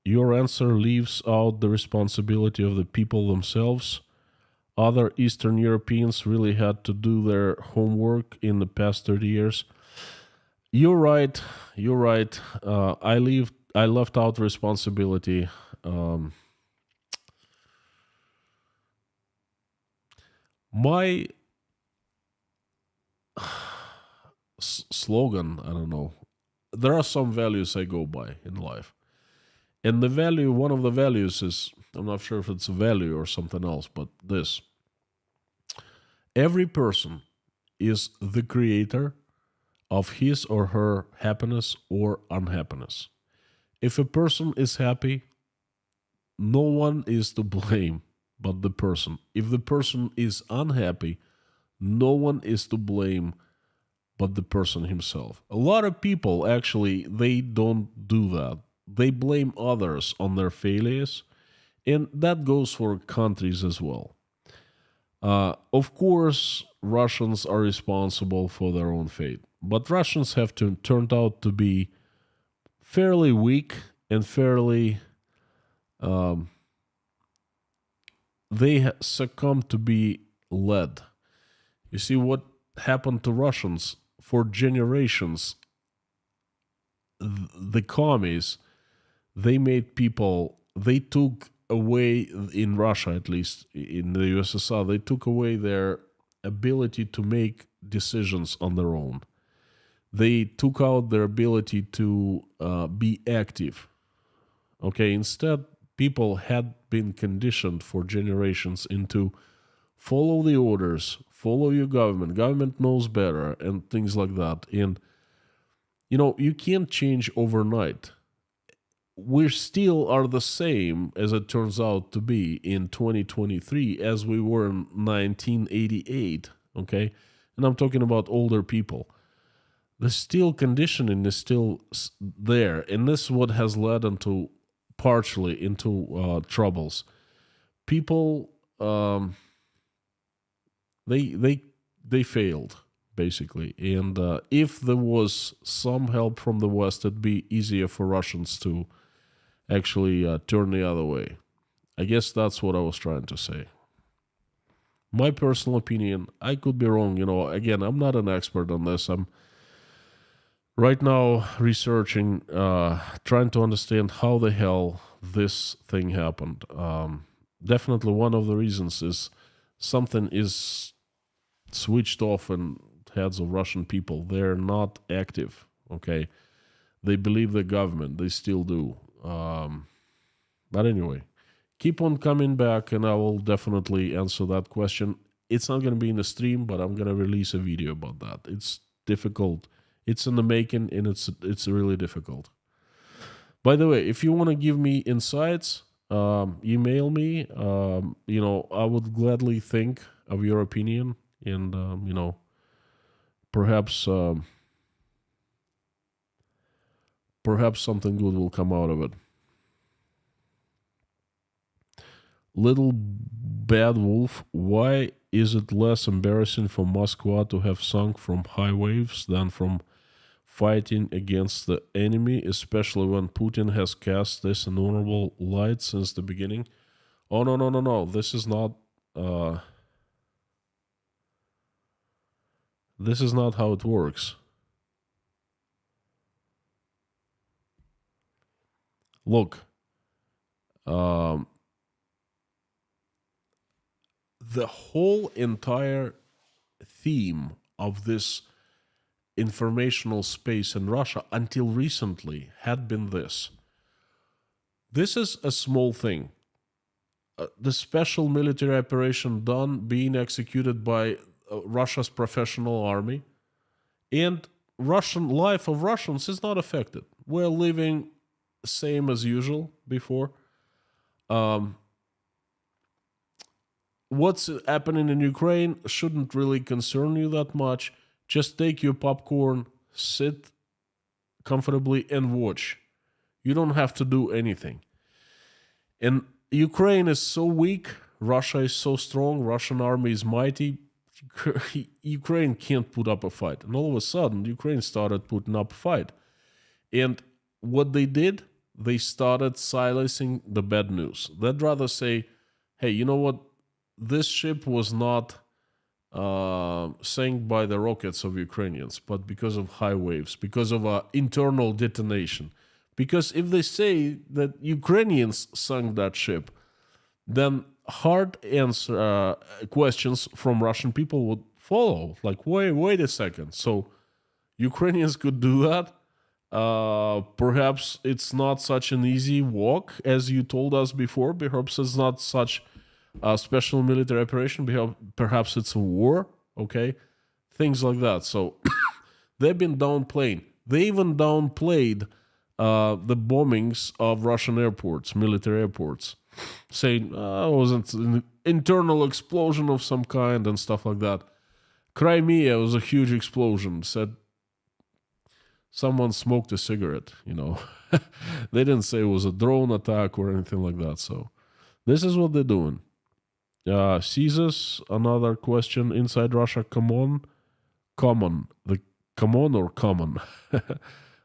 your answer leaves out the responsibility of the people themselves. other Eastern Europeans really had to do their homework in the past 30 years. You're right. You're right. I left out responsibility. My slogan, I don't know. There are some values I go by in life. And one of the values is, I'm not sure if it's a value or something else, but this. Every person is the creator of his or her happiness or unhappiness. If a person is happy, no one is to blame but the person. If the person is unhappy, no one is to blame but the person himself. A lot of people actually they don't do that. They blame others on their failures, and that goes for countries as well. Of course, Russians are responsible for their own fate, but Russians have turned out to be fairly weak and fairly they succumbed to be led. You see what happened to Russians for generations. The commies, they made people. They took away in Russia, at least in the USSR, they took away their ability to make decisions on their own. They took out their ability to be active. Okay, instead, people had been conditioned for generations into follow the orders, follow your government. Government knows better, and things like that. And you can't change overnight. We still are the same, as it turns out to be, in 2023 as we were in 1988. Okay, and I'm talking about older people. The still conditioning is still there, and this is what has led partially into troubles. People, they failed basically, and if there was some help from the West, it'd be easier for Russians to actually turn the other way. I guess that's what I was trying to say. My personal opinion, I could be wrong. Again, I'm not an expert on this. I'm right now researching, trying to understand how the hell this thing happened. Definitely one of the reasons is something is switched off in heads of Russian people. They're not active, okay? They believe the government. They still do. But anyway, keep on coming back and I will definitely answer that question. It's not going to be in the stream, but I'm going to release a video about that. It's difficult. It's in the making, and it's really difficult. By the way, if you want to give me insights, email me. I would gladly think of your opinion, and perhaps something good will come out of it. Little Bad Wolf, why is it less embarrassing for Moscow to have sunk from high waves than from fighting against the enemy, especially when Putin has cast this inhonorable light since the beginning? Oh, no. This is not how it works. Look, the whole entire theme of this informational space in Russia until recently had been this. This is a small thing. The special military operation Don being executed by Russia's professional army, and Russian life of Russians is not affected. We're living same as usual before. What's happening in Ukraine shouldn't really concern you that much. Just take your popcorn, sit comfortably, and watch. You don't have to do anything. And Ukraine is so weak, Russia is so strong, Russian army is mighty. Ukraine can't put up a fight. And all of a sudden, Ukraine started putting up a fight. And what they did, they started silencing the bad news. They'd rather say, hey, you know what? this ship was not sank by the rockets of Ukrainians, but because of high waves, because of internal detonation. Because if they say that Ukrainians sunk that ship, then hard answer questions from Russian people would follow. Like, wait a second. So Ukrainians could do that. Perhaps it's not such an easy walk as you told us before. Perhaps it's not such a special military operation. Perhaps it's a war. Okay, things like that. So they've been downplaying. They even downplayed the bombings of Russian airports, military airports, saying it was an internal explosion of some kind and stuff like that. Crimea was a huge explosion. Said someone smoked a cigarette, They didn't say it was a drone attack or anything like that. So this is what they're doing. Caesars, another question. Inside Russia, common. The common or common?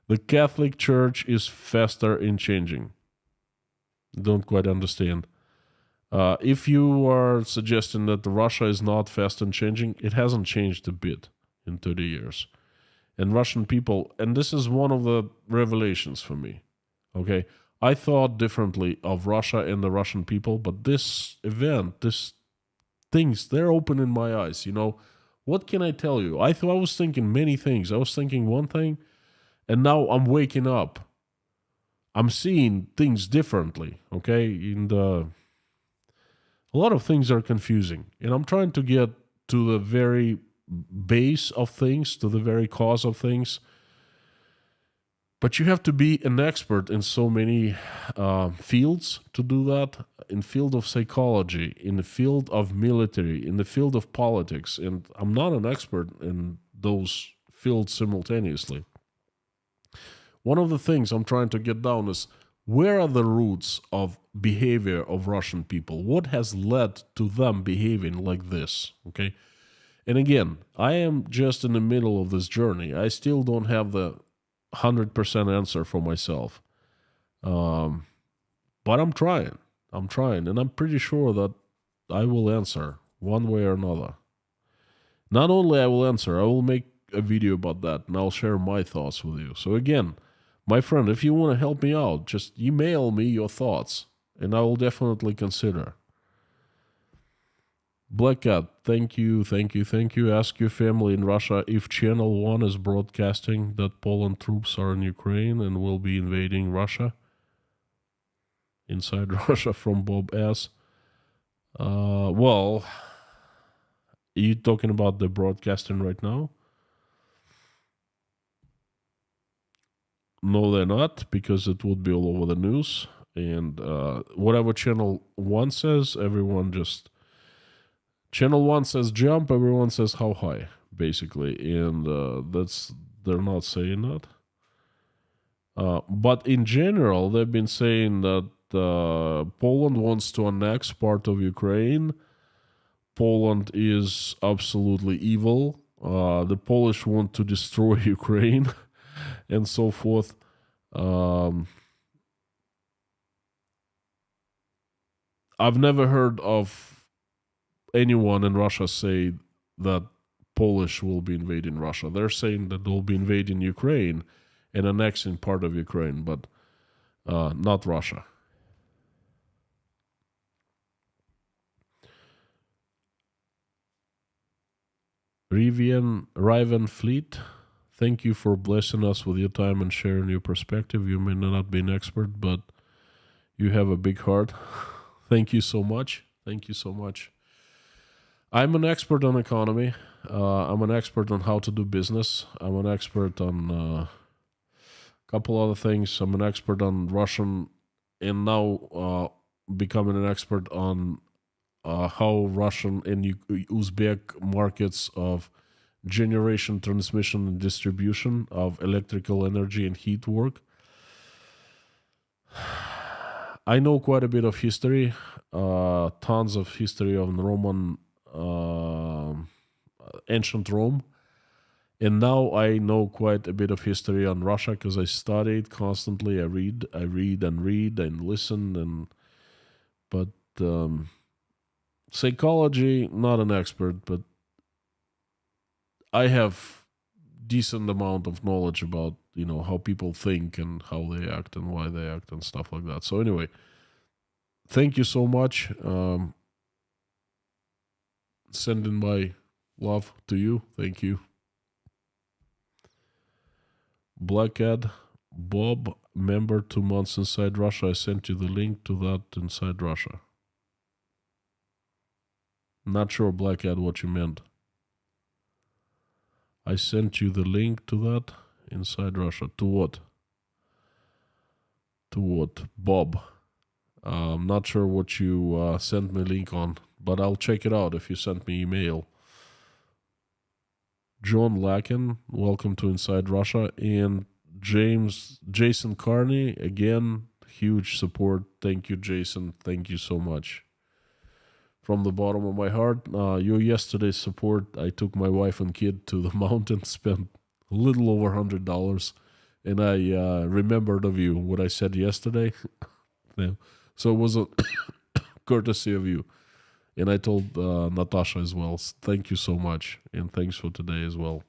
The Catholic Church is faster in changing. Don't quite understand. If you are suggesting that Russia is not fast in changing, it hasn't changed a bit in 30 years. And Russian people, and this is one of the revelations for me, okay? I thought differently of Russia and the Russian people, but this event, they're opening my eyes, What can I tell you? I was thinking many things. I was thinking one thing, and now I'm waking up. I'm seeing things differently, okay? A lot of things are confusing, and I'm trying to get to the very base of things, to the very cause of things. But you have to be an expert in so many fields to do that. In field of psychology, in the field of military, in the field of politics. And I'm not an expert in those fields simultaneously. One of the things I'm trying to get down is, where are the roots of behavior of Russian people? What has led to them behaving like this? Okay. And again, I am just in the middle of this journey. I still don't have the 100% answer for myself. But I'm trying. And I'm pretty sure that I will answer one way or another. Not only I will answer, I will make a video about that, and I'll share my thoughts with you. So again, my friend, if you want to help me out, just email me your thoughts, and I will definitely consider. Black Cat, thank you. Ask your family in Russia if Channel 1 is broadcasting that Poland troops are in Ukraine and will be invading Russia. Inside Russia from Bob S. Well, are you talking about the broadcasting right now? No, they're not, because it would be all over the news. And whatever Channel 1 says, everyone just... Channel 1 says jump, everyone says how high, basically. And they're not saying that. But in general, they've been saying that Poland wants to annex part of Ukraine. Poland is absolutely evil. The Polish want to destroy Ukraine and so forth. I've never heard of anyone in Russia say that Polish will be invading Russia. They're saying that they'll be invading Ukraine and annexing part of Ukraine, but not Russia. Riven Fleet, thank you for blessing us with your time and sharing your perspective. You may not be an expert, but you have a big heart. Thank you so much. I'm an expert on economy. I'm an expert on how to do business. I'm an expert on a couple other things. I'm an expert on Russian, and now becoming an expert on how Russian and Uzbek markets of generation, transmission, and distribution of electrical energy and heat work. I know quite a bit of history, tons of history of Roman, ancient Rome. And now I know quite a bit of history on Russia because I studied constantly. I read and listen. But Psychology, not an expert, but I have decent amount of knowledge about, how people think and how they act and why they act and stuff like that. So anyway, thank you so much. Sending my love to you. Thank you. Blackad, Bob, member 2 months inside Russia. I sent you the link to that inside Russia. Not sure, Blackad, what you meant. I sent you the link to that inside Russia. To what? To what? Bob. I'm not sure what you sent me link on, but I'll check it out if you sent me email. John Lacken, welcome to Inside Russia. And Jason Carney, again, huge support. Thank you, Jason. Thank you so much. From the bottom of my heart, your yesterday's support, I took my wife and kid to the mountain, spent a little over $100, and I remembered of you, what I said yesterday. Yeah. So it was a courtesy of you. And I told Natasha as well, thank you so much, and thanks for today as well.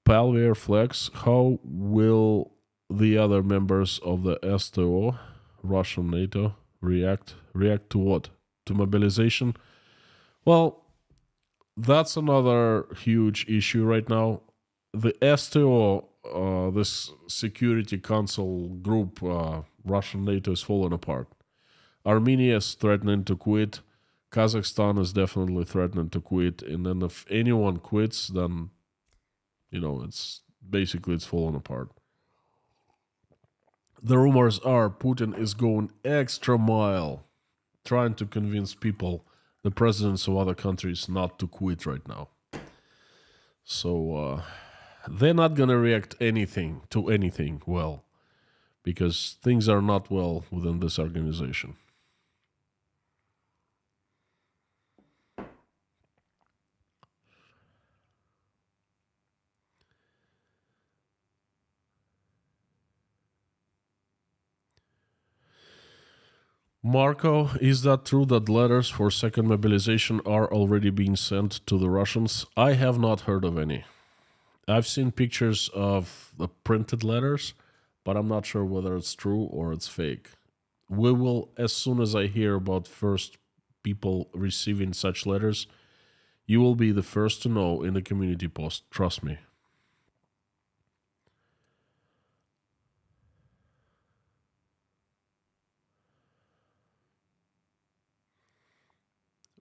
Palvier Flex, how will the other members of the STO, Russian NATO, react? React to what? To mobilization? Well, that's another huge issue right now. The STO, this Security Council group, Russian NATO, is falling apart. Armenia is threatening to quit. Kazakhstan is definitely threatening to quit. And then if anyone quits, then, it's falling apart. The rumors are Putin is going extra mile, trying to convince people, the presidents of other countries, not to quit right now. So they're not going to react to anything well, because things are not well within this organization. Marco, is that true that letters for second mobilization are already being sent to the Russians? I have not heard of any. I've seen pictures of the printed letters, but I'm not sure whether it's true or it's fake. We will, as soon as I hear about first people receiving such letters, you will be the first to know in the community post. Trust me.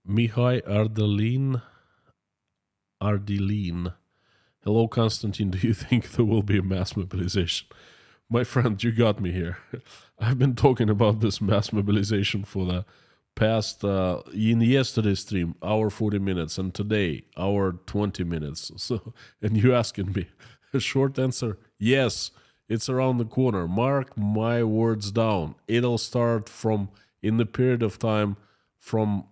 Mihai Ardelin. Hello, Konstantin. Do you think there will be a mass mobilization? My friend, you got me here. I've been talking about this mass mobilization for the past, in yesterday's stream, hour 40 minutes, and today, hour 20 minutes. So, and you asking me, a short answer, yes, it's around the corner. Mark my words down. It'll start in the period of time from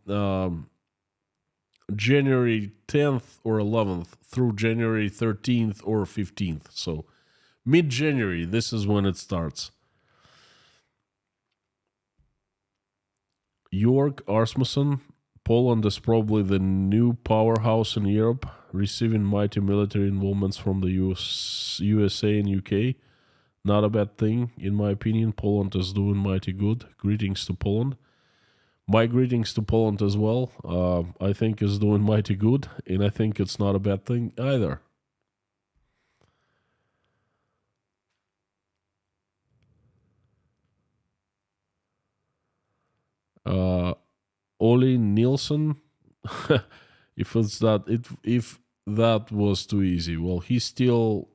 January 10th or 11th through January 13th or 15th. So mid-January, this is when it starts. Jörg Asmussen, Poland is probably the new powerhouse in Europe, receiving mighty military involvements from the USA and UK. Not a bad thing, in my opinion. Poland is doing mighty good. Greetings to Poland. My greetings to Poland as well. I think is doing mighty good, and I think it's not a bad thing either. Oli Nielsen, if that was too easy, well, he's still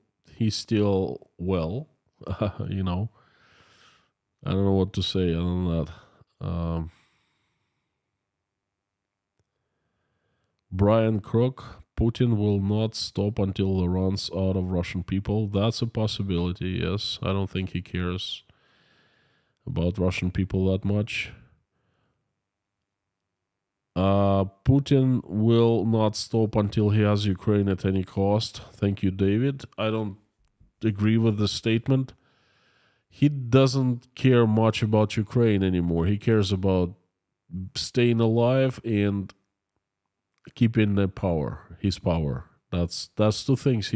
well. I don't know what to say other than that. Brian Crook, Putin will not stop until he runs out of Russian people. That's a possibility, yes. I don't think he cares about Russian people that much. Putin will not stop until he has Ukraine at any cost. Thank you, David. I don't agree with the statement. He doesn't care much about Ukraine anymore. He cares about staying alive and keeping the power, his power. That's two things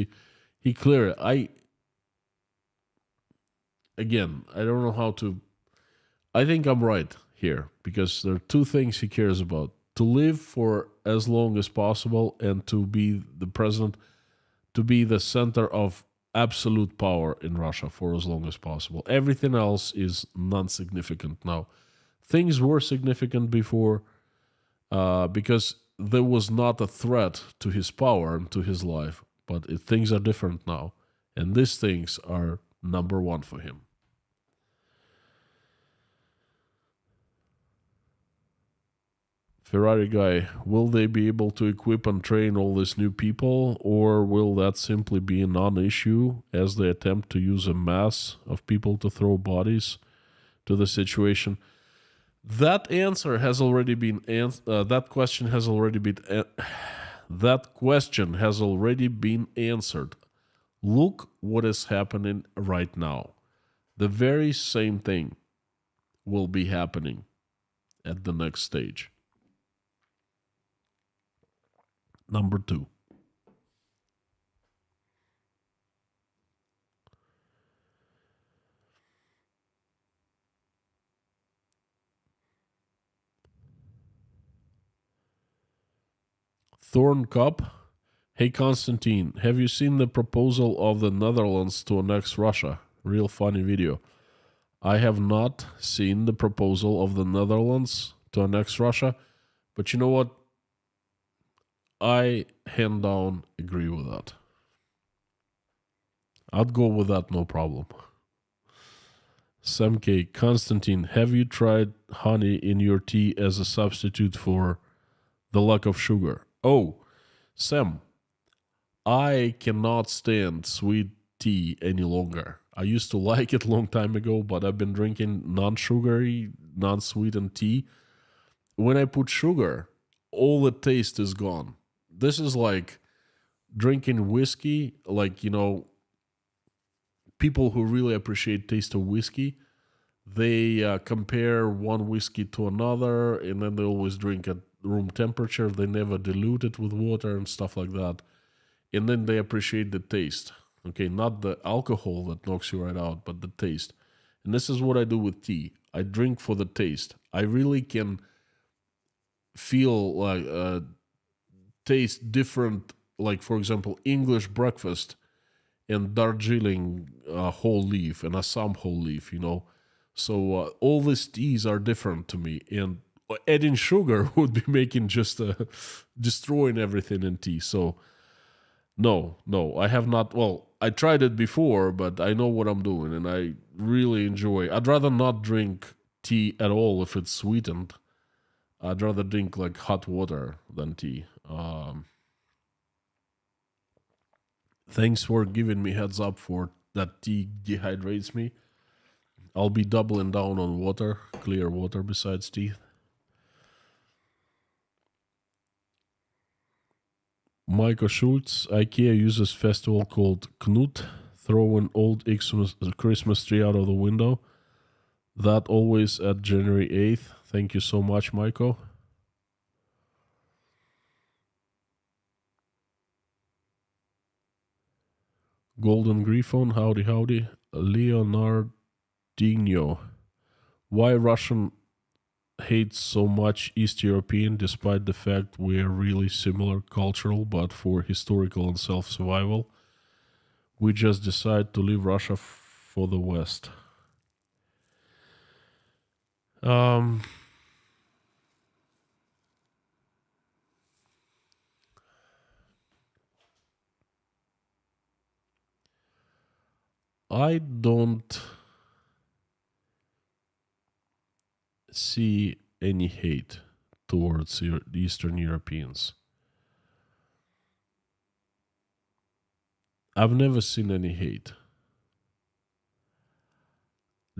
he clear. I don't know how to. I think I'm right here because there are two things he cares about: to live for as long as possible and to be the president, to be the center of absolute power in Russia for as long as possible. Everything else is non-significant now. Things were significant before because there was not a threat to his power and to his life, but things are different now, and these things are number one for him. Ferrari guy, will they be able to equip and train all these new people, or will that simply be a non-issue as they attempt to use a mass of people to throw bodies to the situation? That answer has already been that question has already been answered. Look what is happening right now. The very same thing will be happening at the next stage. Number 2. Thorn Cup. Hey Constantine, have you seen the proposal of the Netherlands to annex Russia? Real funny video. I have not seen the proposal of the Netherlands to annex Russia, but you know what? I hand down agree with that. I'd go with that, no problem. Sam K. Constantine, have you tried honey in your tea as a substitute for the lack of sugar? Oh, Sam, I cannot stand sweet tea any longer. I used to like it a long time ago, but I've been drinking non-sugary, non-sweetened tea. When I put sugar, all the taste is gone. This is like drinking whiskey, like, people who really appreciate taste of whiskey, they compare one whiskey to another, and then they always drink at room temperature. They never dilute it with water and stuff like that. And then they appreciate the taste. Okay, not the alcohol that knocks you right out, but the taste. And this is what I do with tea. I drink for the taste. I really can feel like taste different, like, for example, English breakfast and Darjeeling whole leaf and Assam whole leaf, So all these teas are different to me. And adding sugar would be making just destroying everything in tea. So no, I have not. Well, I tried it before, but I know what I'm doing, and I really enjoy. I'd rather not drink tea at all if it's sweetened. I'd rather drink like hot water than tea. Thanks for giving me heads up for that tea dehydrates me. I'll be doubling down on water, clear water besides tea. Michael Schultz, IKEA uses festival called Knut, throw an old Christmas tree out of the window. That always at January 8th. Thank you so much, Michael. Golden Griffon, howdy. Leonardinho, why Russian hates so much East European despite the fact we are really similar cultural, but for historical and self-survival, we just decide to leave Russia for the West. I don't see any hate towards Eastern Europeans. I've never seen any hate.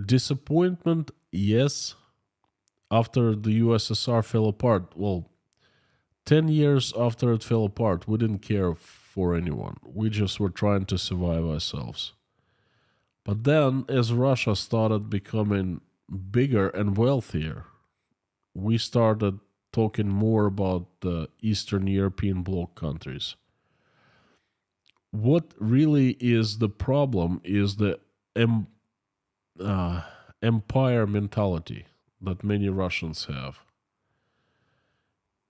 Disappointment, yes. After the USSR fell apart, well, 10 years after it fell apart, we didn't care for anyone. We just were trying to survive ourselves. But then, as Russia started becoming bigger and wealthier, we started talking more about the Eastern European bloc countries. What really is the problem is the uh, empire mentality that many Russians have.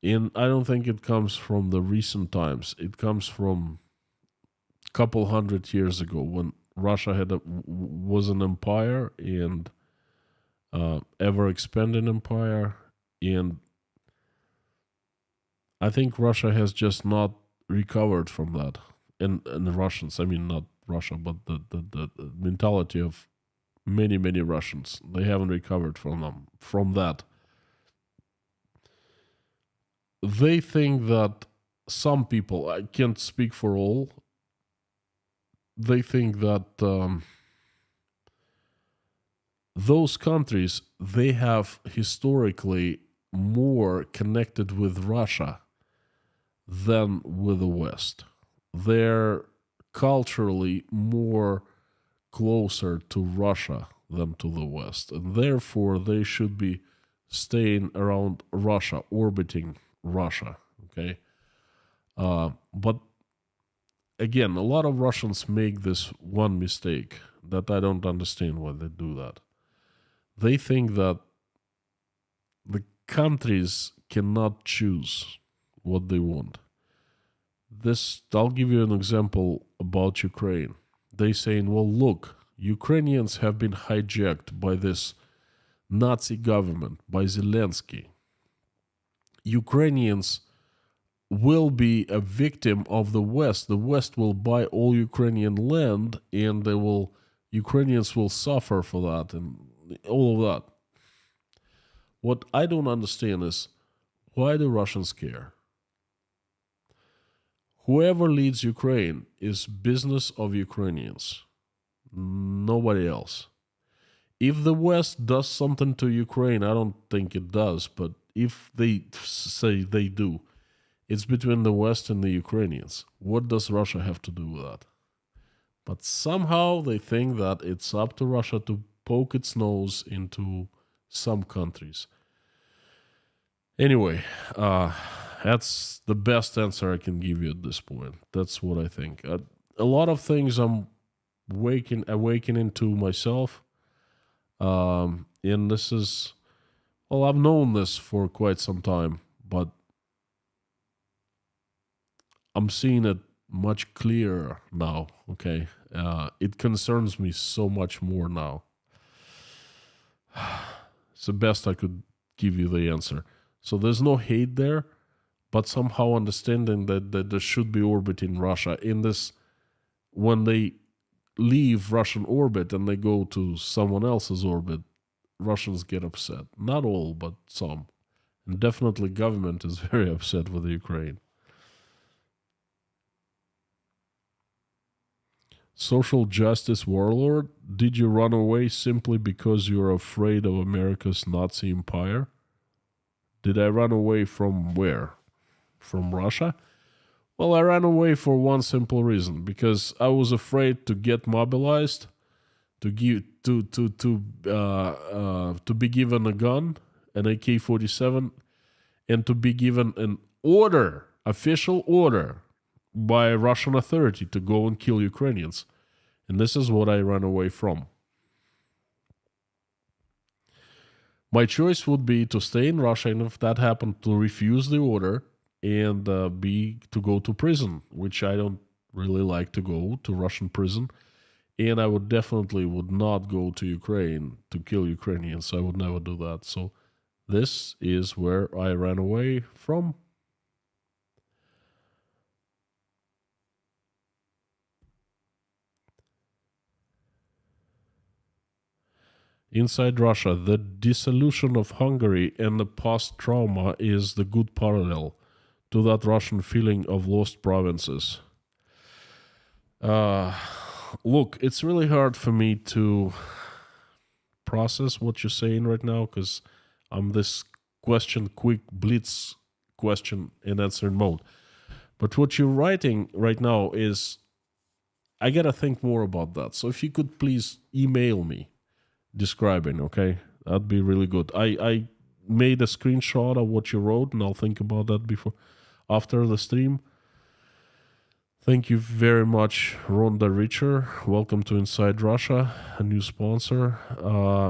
And I don't think it comes from the recent times. It comes from a couple hundred years ago when Russia was an empire and ever expanding empire. And I think Russia has just not recovered from that. And the Russians, I mean, not Russia, but the mentality of many, many Russians, they haven't recovered from that. They think that some people, I can't speak for all, they think that those countries, they have historically more connected with Russia than with the West. They're culturally more closer to Russia than to the West, and therefore they should be staying around Russia, orbiting Russia. Okay, but again, a lot of Russians make this one mistake that I don't understand why they do that. They think that the countries cannot choose what they want. I'll give you an example about Ukraine. They saying, well, look, Ukrainians have been hijacked by this Nazi government, by Zelensky. Ukrainians will be a victim of the West. The West will buy all Ukrainian land, and Ukrainians will suffer for that, and all of that. What I don't understand is, why do Russians care? Whoever leads Ukraine is business of Ukrainians, nobody else. If the West does something to Ukraine, I don't think it does, but if they say they do, it's between the West and the Ukrainians. What does Russia have to do with that? But somehow they think that it's up to Russia to poke its nose into some countries. Anyway, that's the best answer I can give you at this point. That's what I think. A lot of things I'm awakening to myself. And this is, well, I've known this for quite some time, but I'm seeing it much clearer now, okay? It concerns me so much more now. It's the best I could give you the answer. So there's no hate there, but somehow understanding that there should be orbit in Russia. In this, when they leave Russian orbit and they go to someone else's orbit, Russians get upset. Not all, but some. And definitely government is very upset with Ukraine. Social justice warlord, did you run away simply because you're afraid of America's Nazi empire? Did I run away from where? From Russia? Well, I ran away for one simple reason, because I was afraid to get mobilized, to be given a gun, an AK-47, and to be given an order, official order, by Russian authority to go and kill Ukrainians. And this is what I ran away from. My choice would be to stay in Russia, and if that happened, to refuse the order and to go to prison, which I don't really like to go to Russian prison. And I would not go to Ukraine to kill Ukrainians. I would never do that. So this is where I ran away from. Inside Russia, the dissolution of Hungary and the post-trauma is the good parallel to that Russian feeling of lost provinces. Look, it's really hard for me to process what you're saying right now, because I'm this quick blitz question and answer mode. But what you're writing right now is, I gotta think more about that. So if you could please email me describing, okay? That'd be really good. I made a screenshot of what you wrote, and I'll think about that after the stream. Thank you very much, Rhonda Richer. Welcome to Inside Russia, a new sponsor.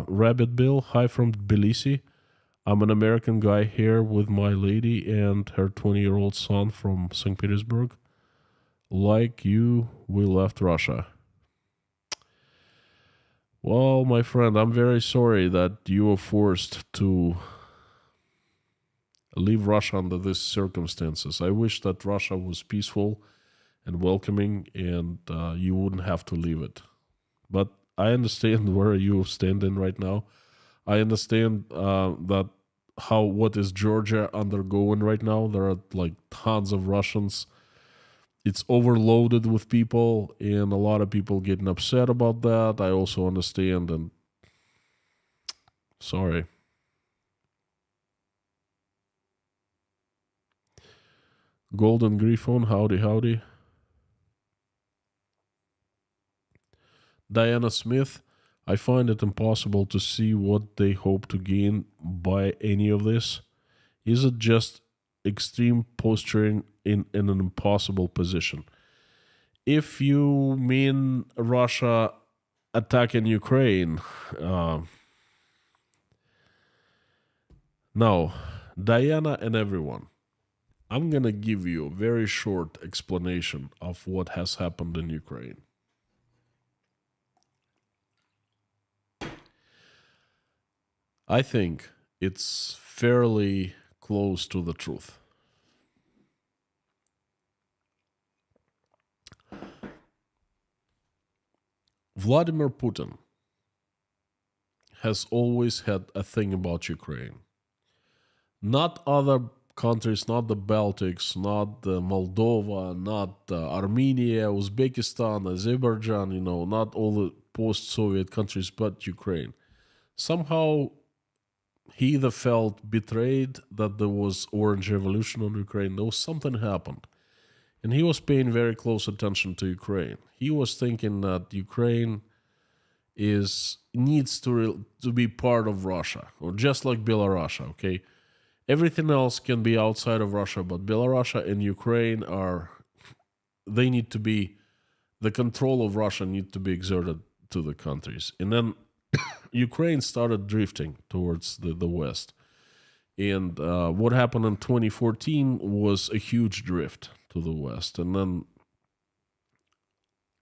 Rabbit Bill, hi from Tbilisi. I'm an American guy here with my lady and her 20-year-old son from St. Petersburg. Like you, we left Russia. Well, my friend, I'm very sorry that you were forced to leave Russia under these circumstances. I wish that Russia was peaceful and welcoming, and you wouldn't have to leave it. But I understand where you stand in right now. I understand what is Georgia undergoing right now. There are like tons of Russians. It's overloaded with people, and a lot of people getting upset about that. I also understand, and sorry. Golden Griffon, howdy. Diana Smith, I find it impossible to see what they hope to gain by any of this. Is it just extreme posturing in an impossible position? If you mean Russia attacking Ukraine, now, Diana and everyone, I'm going to give you a very short explanation of what has happened in Ukraine. I think it's fairly close to the truth. Vladimir Putin has always had a thing about Ukraine. Not other countries, not the Baltics, not Moldova, not Armenia, Uzbekistan, Azerbaijan, not all the post-Soviet countries, but Ukraine. Somehow he either felt betrayed that there was Orange Revolution on Ukraine. There was something happened. And he was paying very close attention to Ukraine. He was thinking that Ukraine needs to be part of Russia, or just like Belarus, okay? Everything else can be outside of Russia, but Belarus and Ukraine the control of Russia need to be exerted to the countries. And then Ukraine started drifting towards the West. And what happened in 2014 was a huge drift to the West. And then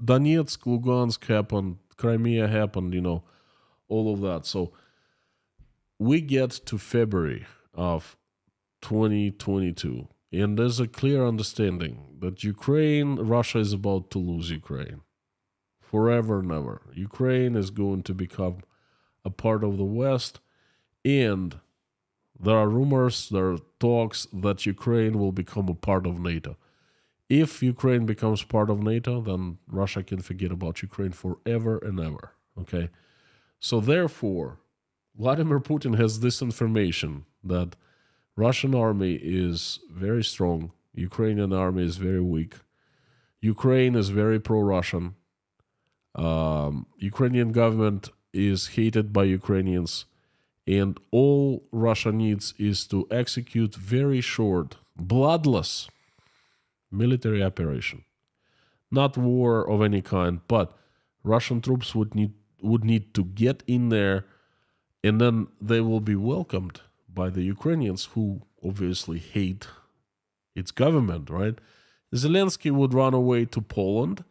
Donetsk, Lugansk happened, Crimea happened, all of that. So we get to February of 2022, and there's a clear understanding that Russia is about to lose Ukraine. Forever and ever. Ukraine is going to become a part of the West, and there are rumors, there are talks that Ukraine will become a part of NATO. If Ukraine becomes part of NATO, then Russia can forget about Ukraine forever and ever, okay? So therefore, Vladimir Putin has this information that Russian army is very strong, Ukrainian army is very weak, Ukraine is very pro-Russian, Ukrainian government is hated by Ukrainians, and all Russia needs is to execute very short, bloodless military operation. Not war of any kind, but Russian troops would need to get in there, and then they will be welcomed by the Ukrainians, who obviously hate its government, right? Zelensky would run away to Poland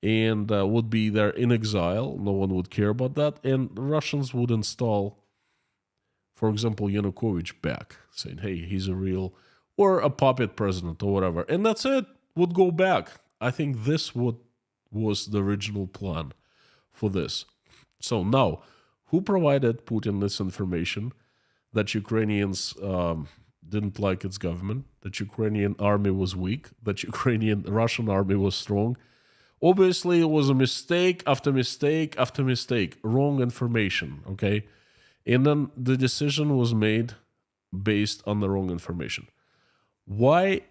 and would be there in exile. No one would care about that. And the Russians would install, for example, Yanukovych back, saying, hey, he's a real, or a puppet president or whatever. And that's it, would go back. I think this was the original plan for this. So now, who provided Putin this information that Ukrainians didn't like its government, that Ukrainian army was weak, that Russian army was strong? Obviously, it was a mistake after mistake after mistake, wrong information, okay? And then the decision was made based on the wrong information. Why?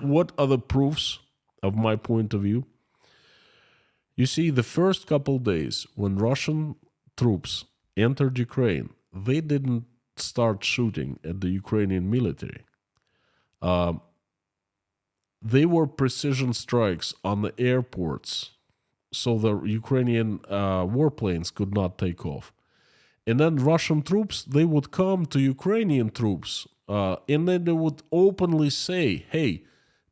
What are the proofs of my point of view? You see, the first couple days when Russian troops entered Ukraine, they didn't start shooting at the Ukrainian military. Um, they were precision strikes on the airports, so the Ukrainian warplanes could not take off. And then Russian troops, they would come to Ukrainian troops, and then they would openly say, hey,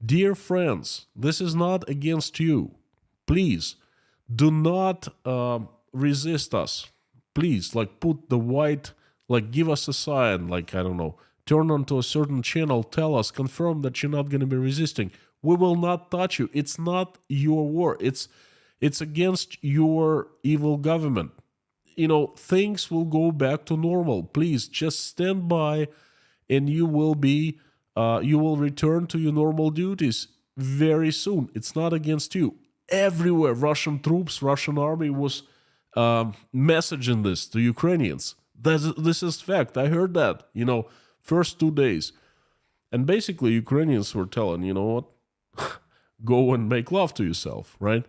dear friends, this is not against you. Please, do not resist us. Please, like, put the white, like, give us a sign, like, I don't know, turn onto a certain channel, tell us, confirm that you're not going to be resisting. We will not touch you. It's not your war. It's against your evil government. You know, things will go back to normal. Please just stand by, and you will return to your normal duties very soon. It's not against you. Everywhere, Russian troops, Russian army was messaging this to Ukrainians. This is fact. I heard that, first 2 days. And basically, Ukrainians were telling, you know what? Go and make love to yourself, right?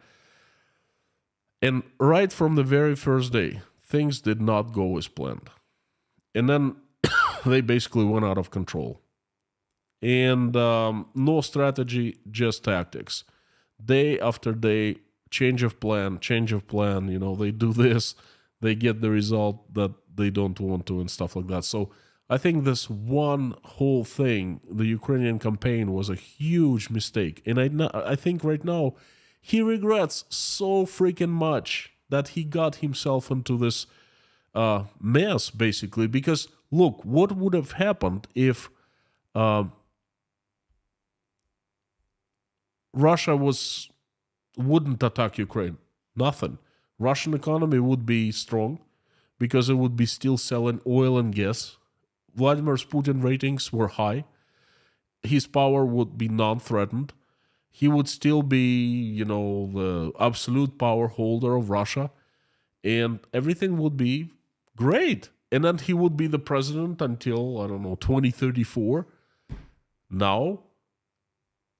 And right from the very first day, things did not go as planned. And then they basically went out of control. And no strategy, just tactics. Day after day, change of plan, they do this, they get the result that they don't want to and stuff like that. So I think this one whole thing, the Ukrainian campaign, was a huge mistake. And I think right now he regrets so freaking much that he got himself into this mess, basically. Because, look, what would have happened if Russia wouldn't attack Ukraine? Nothing. Russian economy would be strong because it would be still selling oil and gas. Vladimir Putin ratings were high. His power would be non-threatened. He would still be, the absolute power holder of Russia, and everything would be great. And then he would be the president until, 2034. Now,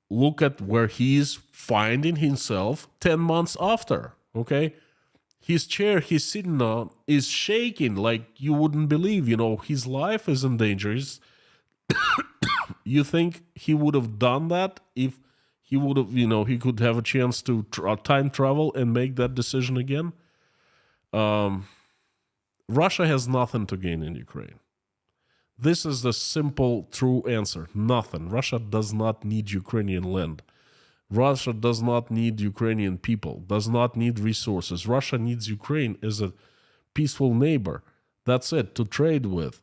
look at where he is finding himself 10 months after, okay? His chair he's sitting on is shaking like you wouldn't believe. His life is in danger. You think he would have done that if he would have, he could have a chance to time travel and make that decision again? Russia has nothing to gain in Ukraine. This is the simple, true answer. Nothing. Russia does not need Ukrainian land. Russia does not need Ukrainian people, does not need resources. Russia needs Ukraine as a peaceful neighbor. That's it, to trade with.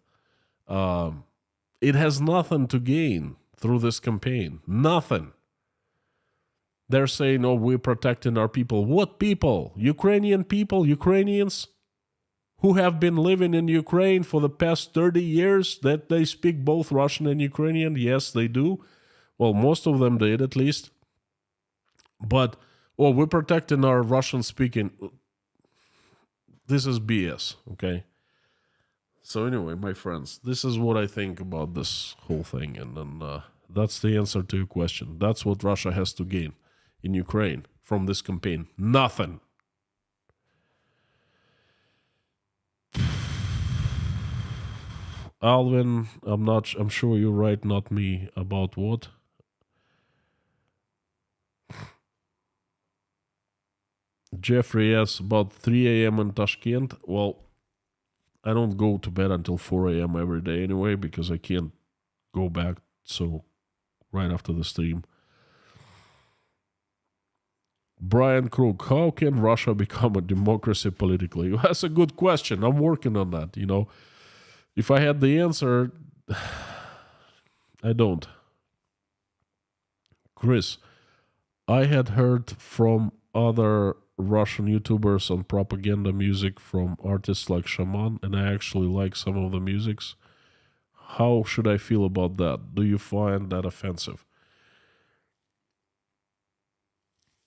It has nothing to gain through this campaign. Nothing. They're saying, we're protecting our people. What people? Ukrainian people? Ukrainians who have been living in Ukraine for the past 30 years, that they speak both Russian and Ukrainian? Yes, they do. Well, most of them did, at least. But, we're protecting our Russian-speaking. This is BS, okay? So anyway, my friends, this is what I think about this whole thing. And then that's the answer to your question. That's what Russia has to gain in Ukraine from this campaign. Nothing. Alvin, I'm sure you're right, not me. About what? Jeffrey, yes, about 3 a.m. in Tashkent. Well, I don't go to bed until 4 a.m. every day anyway, because I can't go back so right after the stream. Brian Krug, how can Russia become a democracy politically? That's a good question. I'm working on that, If I had the answer, I don't. Chris, I had heard from other Russian YouTubers on propaganda music from artists like Shaman, and I actually like some of the musics. How should I feel about that? Do you find that offensive?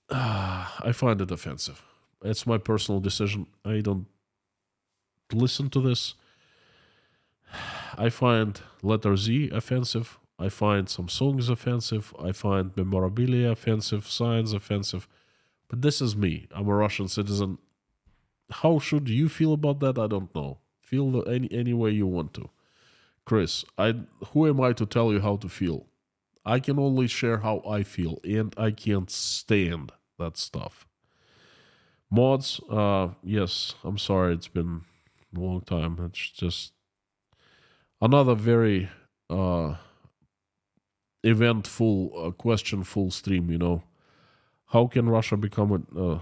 I find it offensive. It's my personal decision. I don't listen to this. I find letter Z offensive. I find some songs offensive. I find memorabilia offensive, signs offensive. But this is me. I'm a Russian citizen. How should you feel about that? I don't know. Feel any way you want to. Chris, who am I to tell you how to feel? I can only share how I feel, and I can't stand that stuff. Mods, yes, I'm sorry, it's been a long time. It's just another very eventful, questionful stream, you know. How can Russia become a...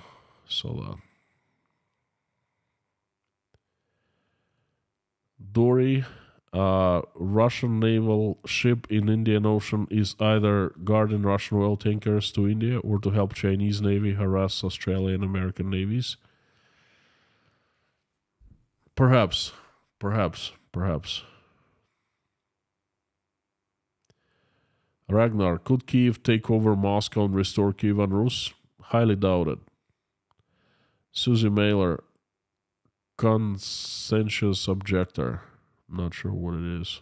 Dory, Russian naval ship in Indian Ocean is either guarding Russian oil tankers to India or to help Chinese Navy harass Australian and American navies. Perhaps. Ragnar, could Kiev take over Moscow and restore Kievan Rus? Highly doubt it. Susie Mailer, conscientious objector. Not sure what it is.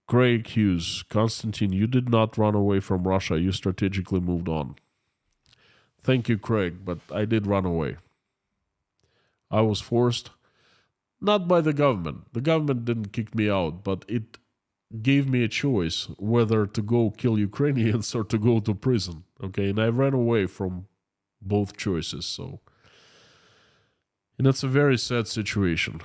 Craig Hughes, Constantine, you did not run away from Russia. You strategically moved on. Thank you, Craig, but I did run away. I was forced, not by the government. The government didn't kick me out, but it gave me a choice whether to go kill Ukrainians or to go to prison. Okay, and I ran away from both choices, so... And it's a very sad situation.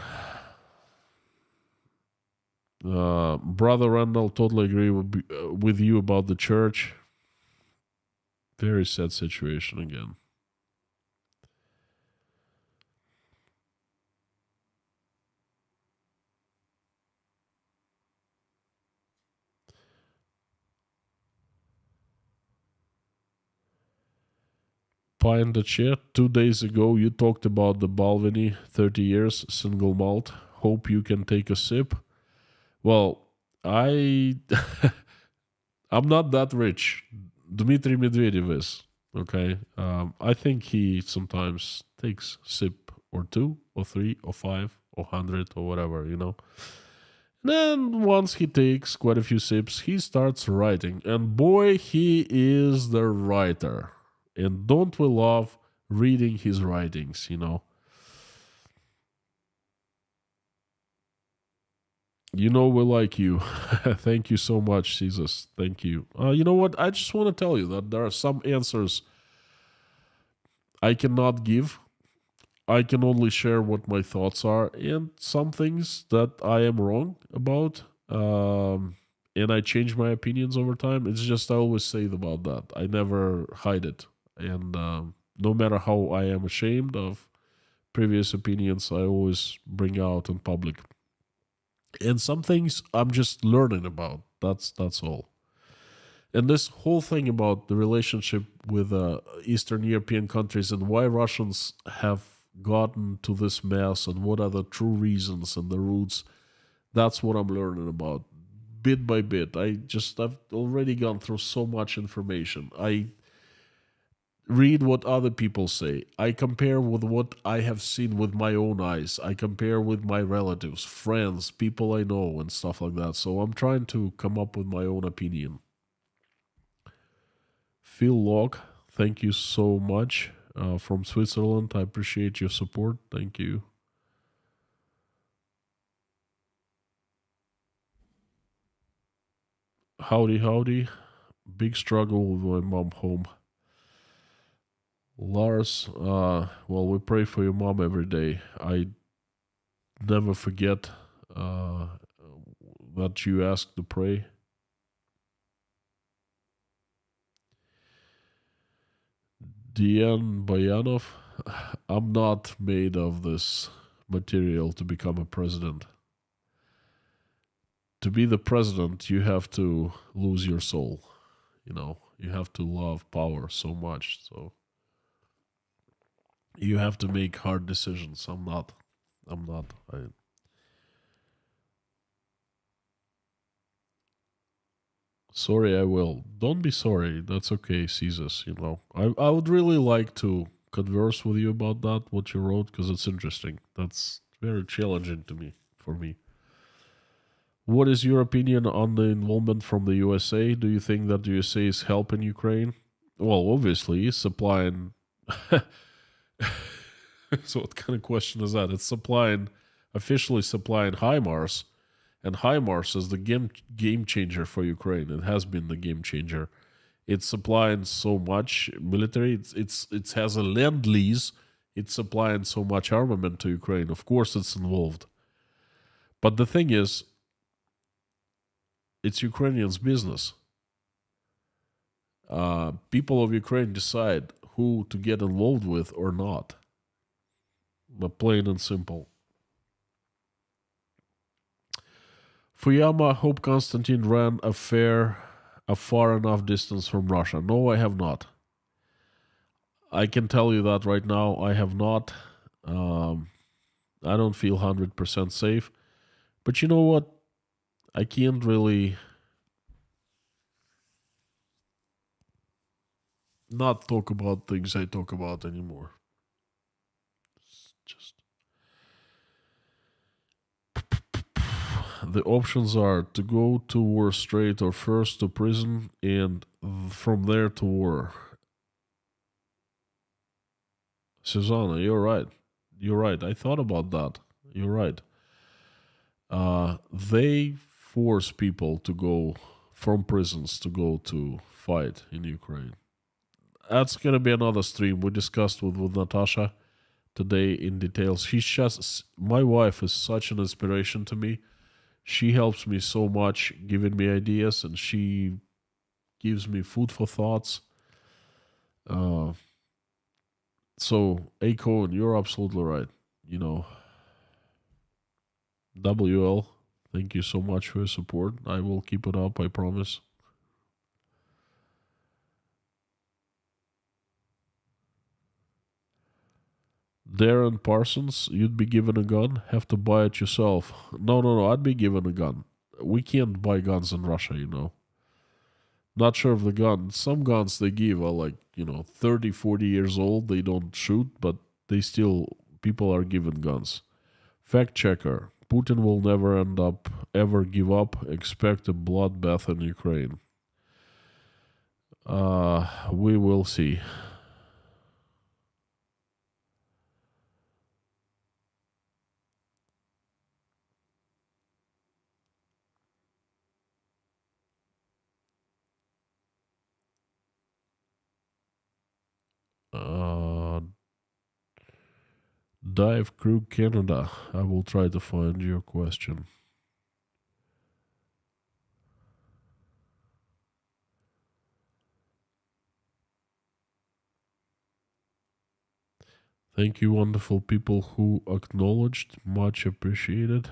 Brother Randall, totally agree with you about the church. Very sad situation again. Pie in the chat. 2 days ago, you talked about the Balvenie 30 years single malt. Hope you can take a sip. Well, I'm not that rich. Dmitry Medvedev is. Okay. I think he sometimes takes a sip or 2 or 3 or 5 or 100 or whatever, you know. And then once he takes quite a few sips, he starts writing. And boy, he is the writer. And don't we love reading his writings, you know? You know we like you. Thank you so much, Jesus. Thank you. You know what? I just want to tell you that there are some answers I cannot give. I can only share what my thoughts are, and some things that I am wrong about. And I change my opinions over time. It's just I always say about that. I never hide it. And no matter how I am ashamed of previous opinions, I always bring out in public. And some things I'm just learning about. That's all. And this whole thing about the relationship with Eastern European countries and why Russians have gotten to this mess and what are the true reasons and the roots, that's what I'm learning about bit by bit. I've already gone through so much information. I read what other people say. I compare with what I have seen with my own eyes. I compare with my relatives, friends, people I know, and stuff like that. So I'm trying to come up with my own opinion. Phil Locke, thank you so much from Switzerland. I appreciate your support. Thank you. Howdy. Big struggle with my mom home. Lars, well, we pray for your mom every day. I never forget that you asked to pray. Diane Bayanov, I'm not made of this material to become a president. To be the president, you have to lose your soul. You know, you have to love power so much. So you have to make hard decisions. I'm not. Sorry, I will. Don't be sorry. That's okay, Caesars. You know, I would really like to converse with you about that, what you wrote, because it's interesting. That's very challenging to me, for me. What is your opinion on the involvement from the USA? Do you think that the USA is helping Ukraine? Well, obviously, it's supplying. So, what kind of question is that? It's supplying, officially supplying HIMARS, and HIMARS is the game changer for Ukraine. It has been the game changer. It's supplying so much military. It has a land lease. It's supplying so much armament to Ukraine. Of course, it's involved. But the thing is, it's Ukrainians' business. People of Ukraine decide who to get involved with or not. But plain and simple. Fuyama, hope Constantine ran a far enough distance from Russia. No, I have not. I can tell you that right now, I have not. I don't feel 100% safe. But you know what? I can't really not talk about things I talk about anymore. It's just the options are to go to war straight or first to prison and from there to war. Susanna, you're right. You're right. I thought about that. You're right. They force people to go from prisons to go to fight in Ukraine. That's gonna be another stream we discussed with Natasha today in details. My wife is such an inspiration to me. She helps me so much, giving me ideas, and she gives me food for thoughts. So, A. Cohen, you're absolutely right. You know, WL, thank you so much for your support. I will keep it up, I promise. Darren Parsons, you'd be given a gun, have to buy it yourself. No, I'd be given a gun. We can't buy guns in Russia, you know. Not sure if the gun, some guns they give are like, 30, 40 years old. They don't shoot, but people are given guns. Fact checker, Putin will never ever give up. Expect a bloodbath in Ukraine. We will see. Dive Crew Canada. I will try to find your question. Thank you, wonderful people who acknowledged. Much appreciated.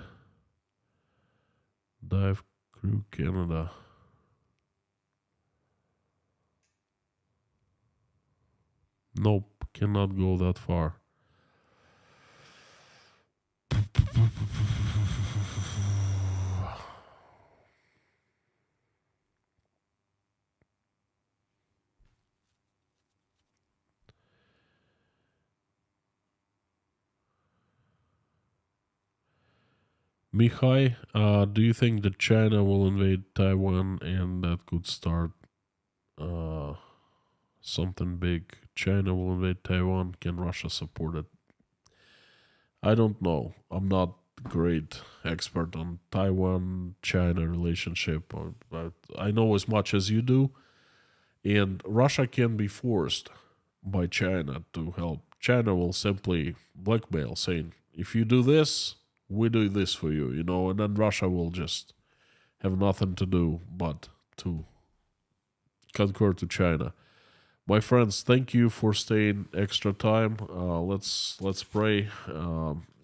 Dive Crew Canada. Nope, cannot go that far. Mihai, do you think that China will invade Taiwan and that could start something big? China will invade Taiwan. Can Russia support it? I don't know. I'm not a great expert on Taiwan-China relationship, but I know as much as you do. And Russia can be forced by China to help. China will simply blackmail, saying, if you do this, we do this for you, and then Russia will just have nothing to do but to concur to China. My friends, thank you for staying extra time. Let's pray.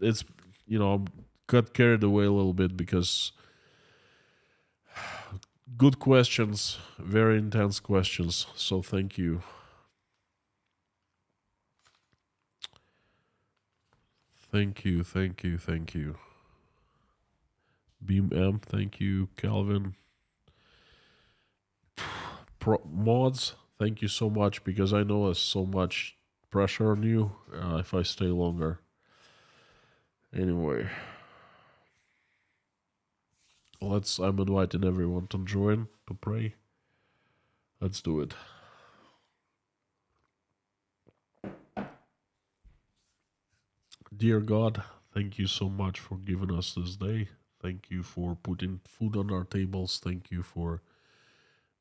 It's I'm got carried away a little bit because good questions, very intense questions. So thank you. Thank you. Beam M, thank you. Calvin. Mods, thank you so much because I know there's so much pressure on you if I stay longer. Anyway. I'm inviting everyone to join to pray. Let's do it. Dear God, thank you so much for giving us this day. Thank you for putting food on our tables. Thank you for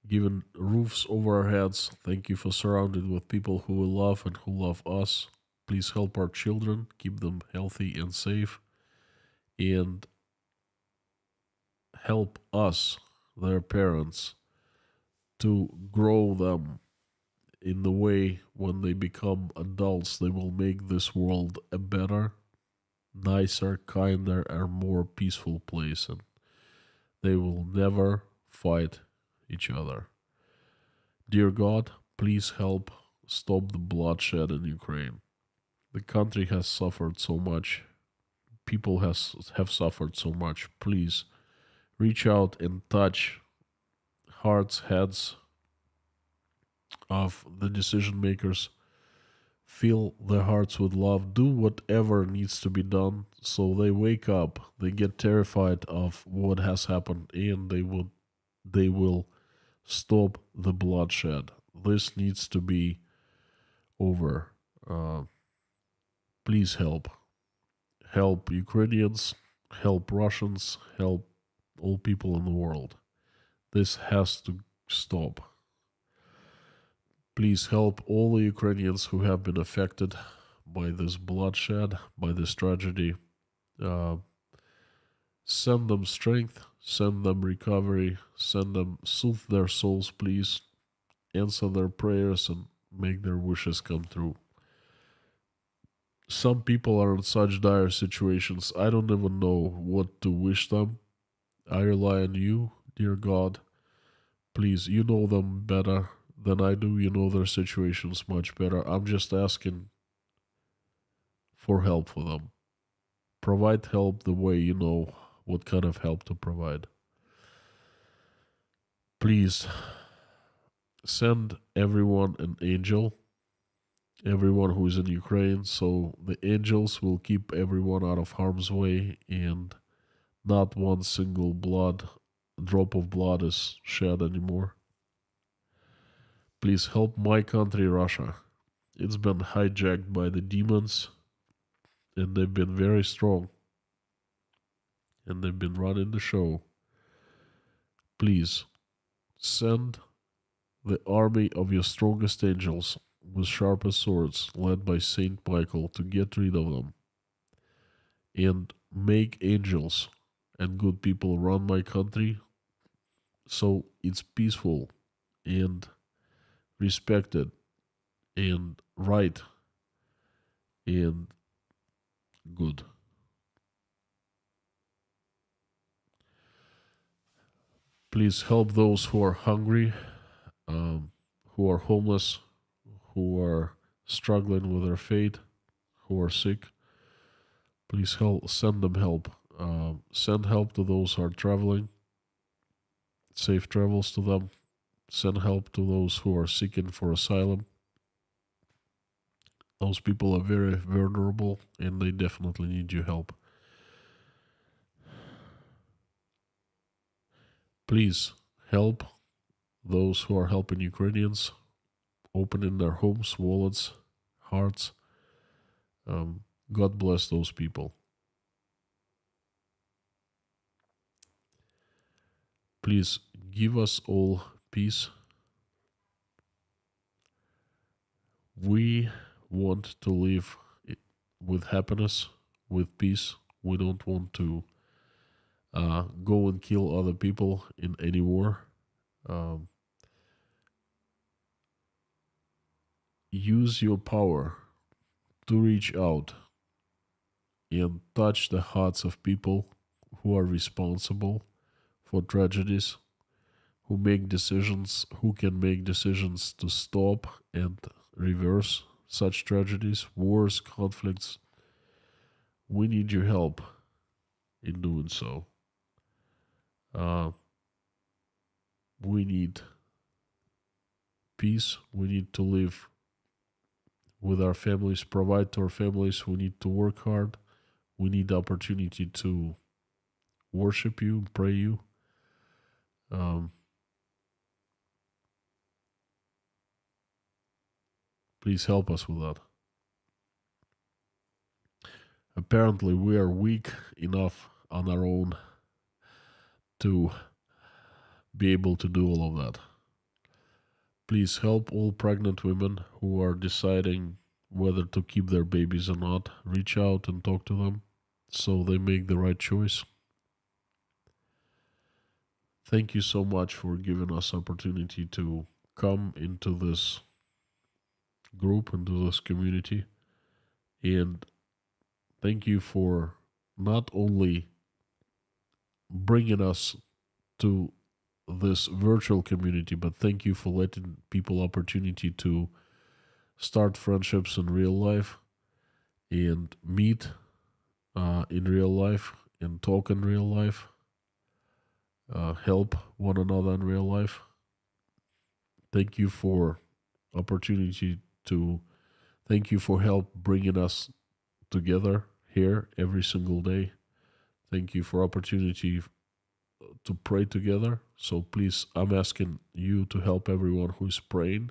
giving roofs over our heads. Thank you for surrounding with people who will love and who love us. Please help our children, keep them healthy and safe, and help us, their parents, to grow them in the way when they become adults, they will make this world a better, nicer, kinder, and more peaceful place. And they will never fight each other. Dear God, please help stop the bloodshed in Ukraine. The country has suffered so much. People have suffered so much. Please reach out and touch hearts, heads of the decision makers. Fill their hearts with love. Do whatever needs to be done so they wake up. They get terrified of what has happened, and they will stop the bloodshed. This needs to be over. Please help. Help Ukrainians, help Russians, help all people in the world. This has to stop. Please help all the Ukrainians who have been affected by this bloodshed, by this tragedy. Send them strength, send them recovery, soothe their souls, please. Answer their prayers and make their wishes come true. Some people are in such dire situations, I don't even know what to wish them. I rely on you, dear God. Please, you know them better than I do. You know their situations much better. I'm just asking for help for them. Provide help the way you know what kind of help to provide. Please send everyone an angel, everyone who is in Ukraine, so the angels will keep everyone out of harm's way and not one single drop of blood is shed anymore. Please help my country, Russia. It's been hijacked by the demons, and they've been very strong, and they've been running the show. Please send the army of your strongest angels with sharpest swords, led by Saint Michael, to get rid of them and make angels and good people run my country so it's peaceful and respected and right and good. Please help those who are hungry, who are homeless, who are struggling with their fate, who are sick. Please send them help. Send help to those who are traveling. Safe travels to them. Send help to those who are seeking for asylum. Those people are very vulnerable and they definitely need your help. Please help those who are helping Ukrainians, opening their homes, wallets, hearts. God bless those people. Please give us all peace. We want to live with happiness, with peace. We don't want to go and kill other people in any war. Use your power to reach out and touch the hearts of people who are responsible for tragedies, who can make decisions to stop and reverse such tragedies, wars, conflicts. We need your help in doing so. We need peace. We need to live with our families, provide to our families. We need to work hard. We need the opportunity to worship you, pray you. Um, please help us with that. Apparently, we are weak enough on our own to be able to do all of that. Please help all pregnant women who are deciding whether to keep their babies or not. Reach out and talk to them so they make the right choice. Thank you so much for giving us opportunity to come into this group, into this community. And thank you for not only bringing us to this virtual community, but thank you for letting people opportunity to start friendships in real life and meet in real life and talk in real life, help one another in real life. Thank you for opportunity to thank you for help bringing us together here every single day. Thank you for opportunity to pray together. So please, I'm asking you to help everyone who is praying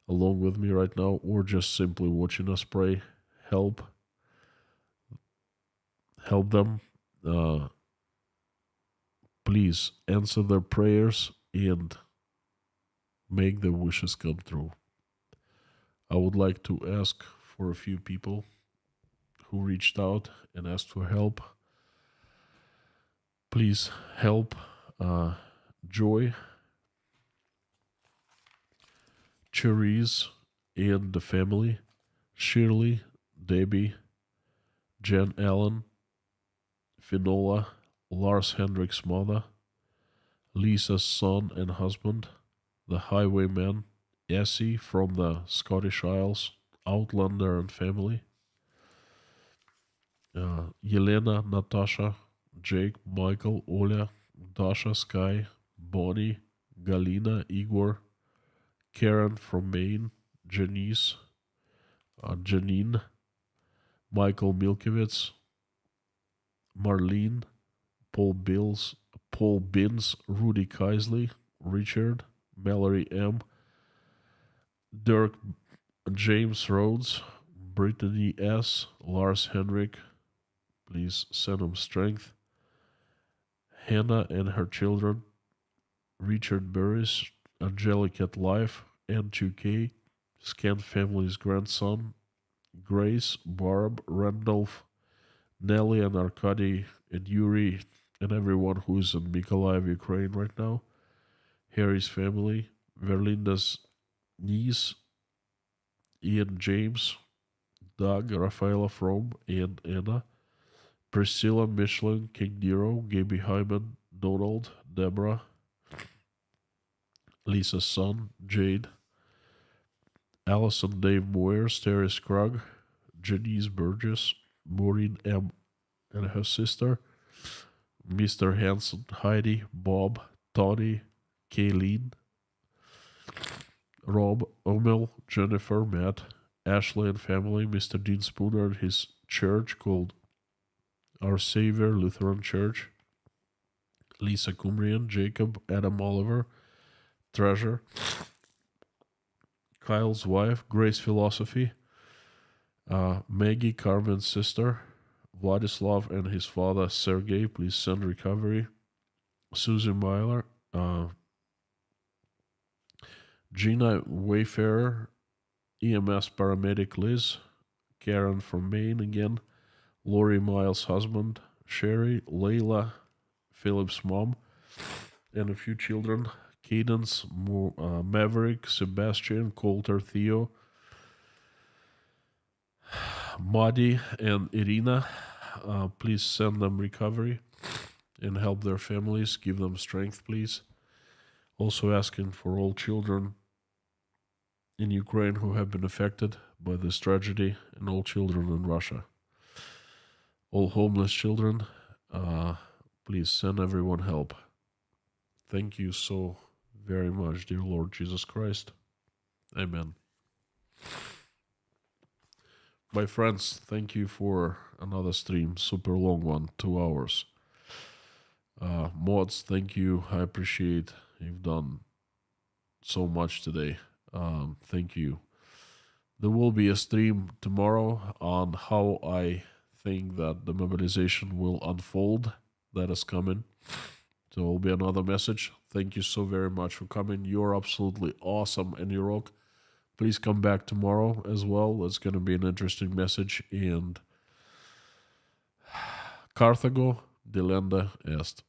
along with me right now or just simply watching us pray. Help them. Please answer their prayers and make their wishes come true. I would like to ask for a few people who reached out and asked for help. Please help Joy, Cherise, and the family, Shirley, Debbie, Jen Allen, Finola, Lars Hendrik's mother, Lisa's son and husband, the highwayman, Essie from the Scottish Isles, Outlander and family, Yelena, Natasha, Jake, Michael, Oля, Dasha, Sky, Bonnie, Galina, Igor, Karen from Maine, Janice, Janine, Michael Milkowitz, Marlene, Paul Bins, Rudy Kaisley, Richard, Mallory M, Dirk James Rhodes, Brittany S, Lars Henrik, please send him strength, Hannah and her children, Richard Burris, Angelic at Life, N2K, Scan Family's grandson, Grace, Barb, Randolph, Nelly and Arkady and Yuri and everyone who is in Mykolaiv, Ukraine right now, Harry's family, Verlinda's niece, Ian James, Doug, Rafaela From, and Anna, Priscilla, Michelin, King Nero, Gaby Hyman, Donald, Deborah, Lisa's son, Jade, Allison Dave Moyer, Terry Scrugg, Janice Burgess, Maureen M. and her sister, Mr. Hanson, Heidi, Bob, Tony, Kayleen, Rob, Omel, Jennifer, Matt, Ashley and family, Mr. Dean Spooner and his church called Our Savior Lutheran Church, Lisa Cumrian, Jacob, Adam Oliver, Treasure, Kyle's wife, Grace Philosophy, Maggie, Carmen's sister, Vladislav and his father, Sergey, please send recovery, Susie Myler, Gina Wayfarer, EMS paramedic Liz, Karen from Maine again, Lori Miles' husband, Sherry, Layla, Philip's mom, and a few children, Cadence, Maverick, Sebastian, Coulter, Theo, Madi, and Irina. Please send them recovery and help their families. Give them strength, please. Also asking for all children in Ukraine who have been affected by this tragedy and all children in Russia. All homeless children, please send everyone help. Thank you so very much, dear Lord Jesus Christ. Amen. My friends, thank you for another stream, super long one, 2 hours. Mods, thank you. I appreciate you've done so much today. Thank you. There will be a stream tomorrow on how I think that the mobilization will unfold. That is coming. So it will be another message. Thank you so very much for coming. You're absolutely awesome and you rock. Please come back tomorrow as well. It's going to be an interesting message. And Carthago delenda est.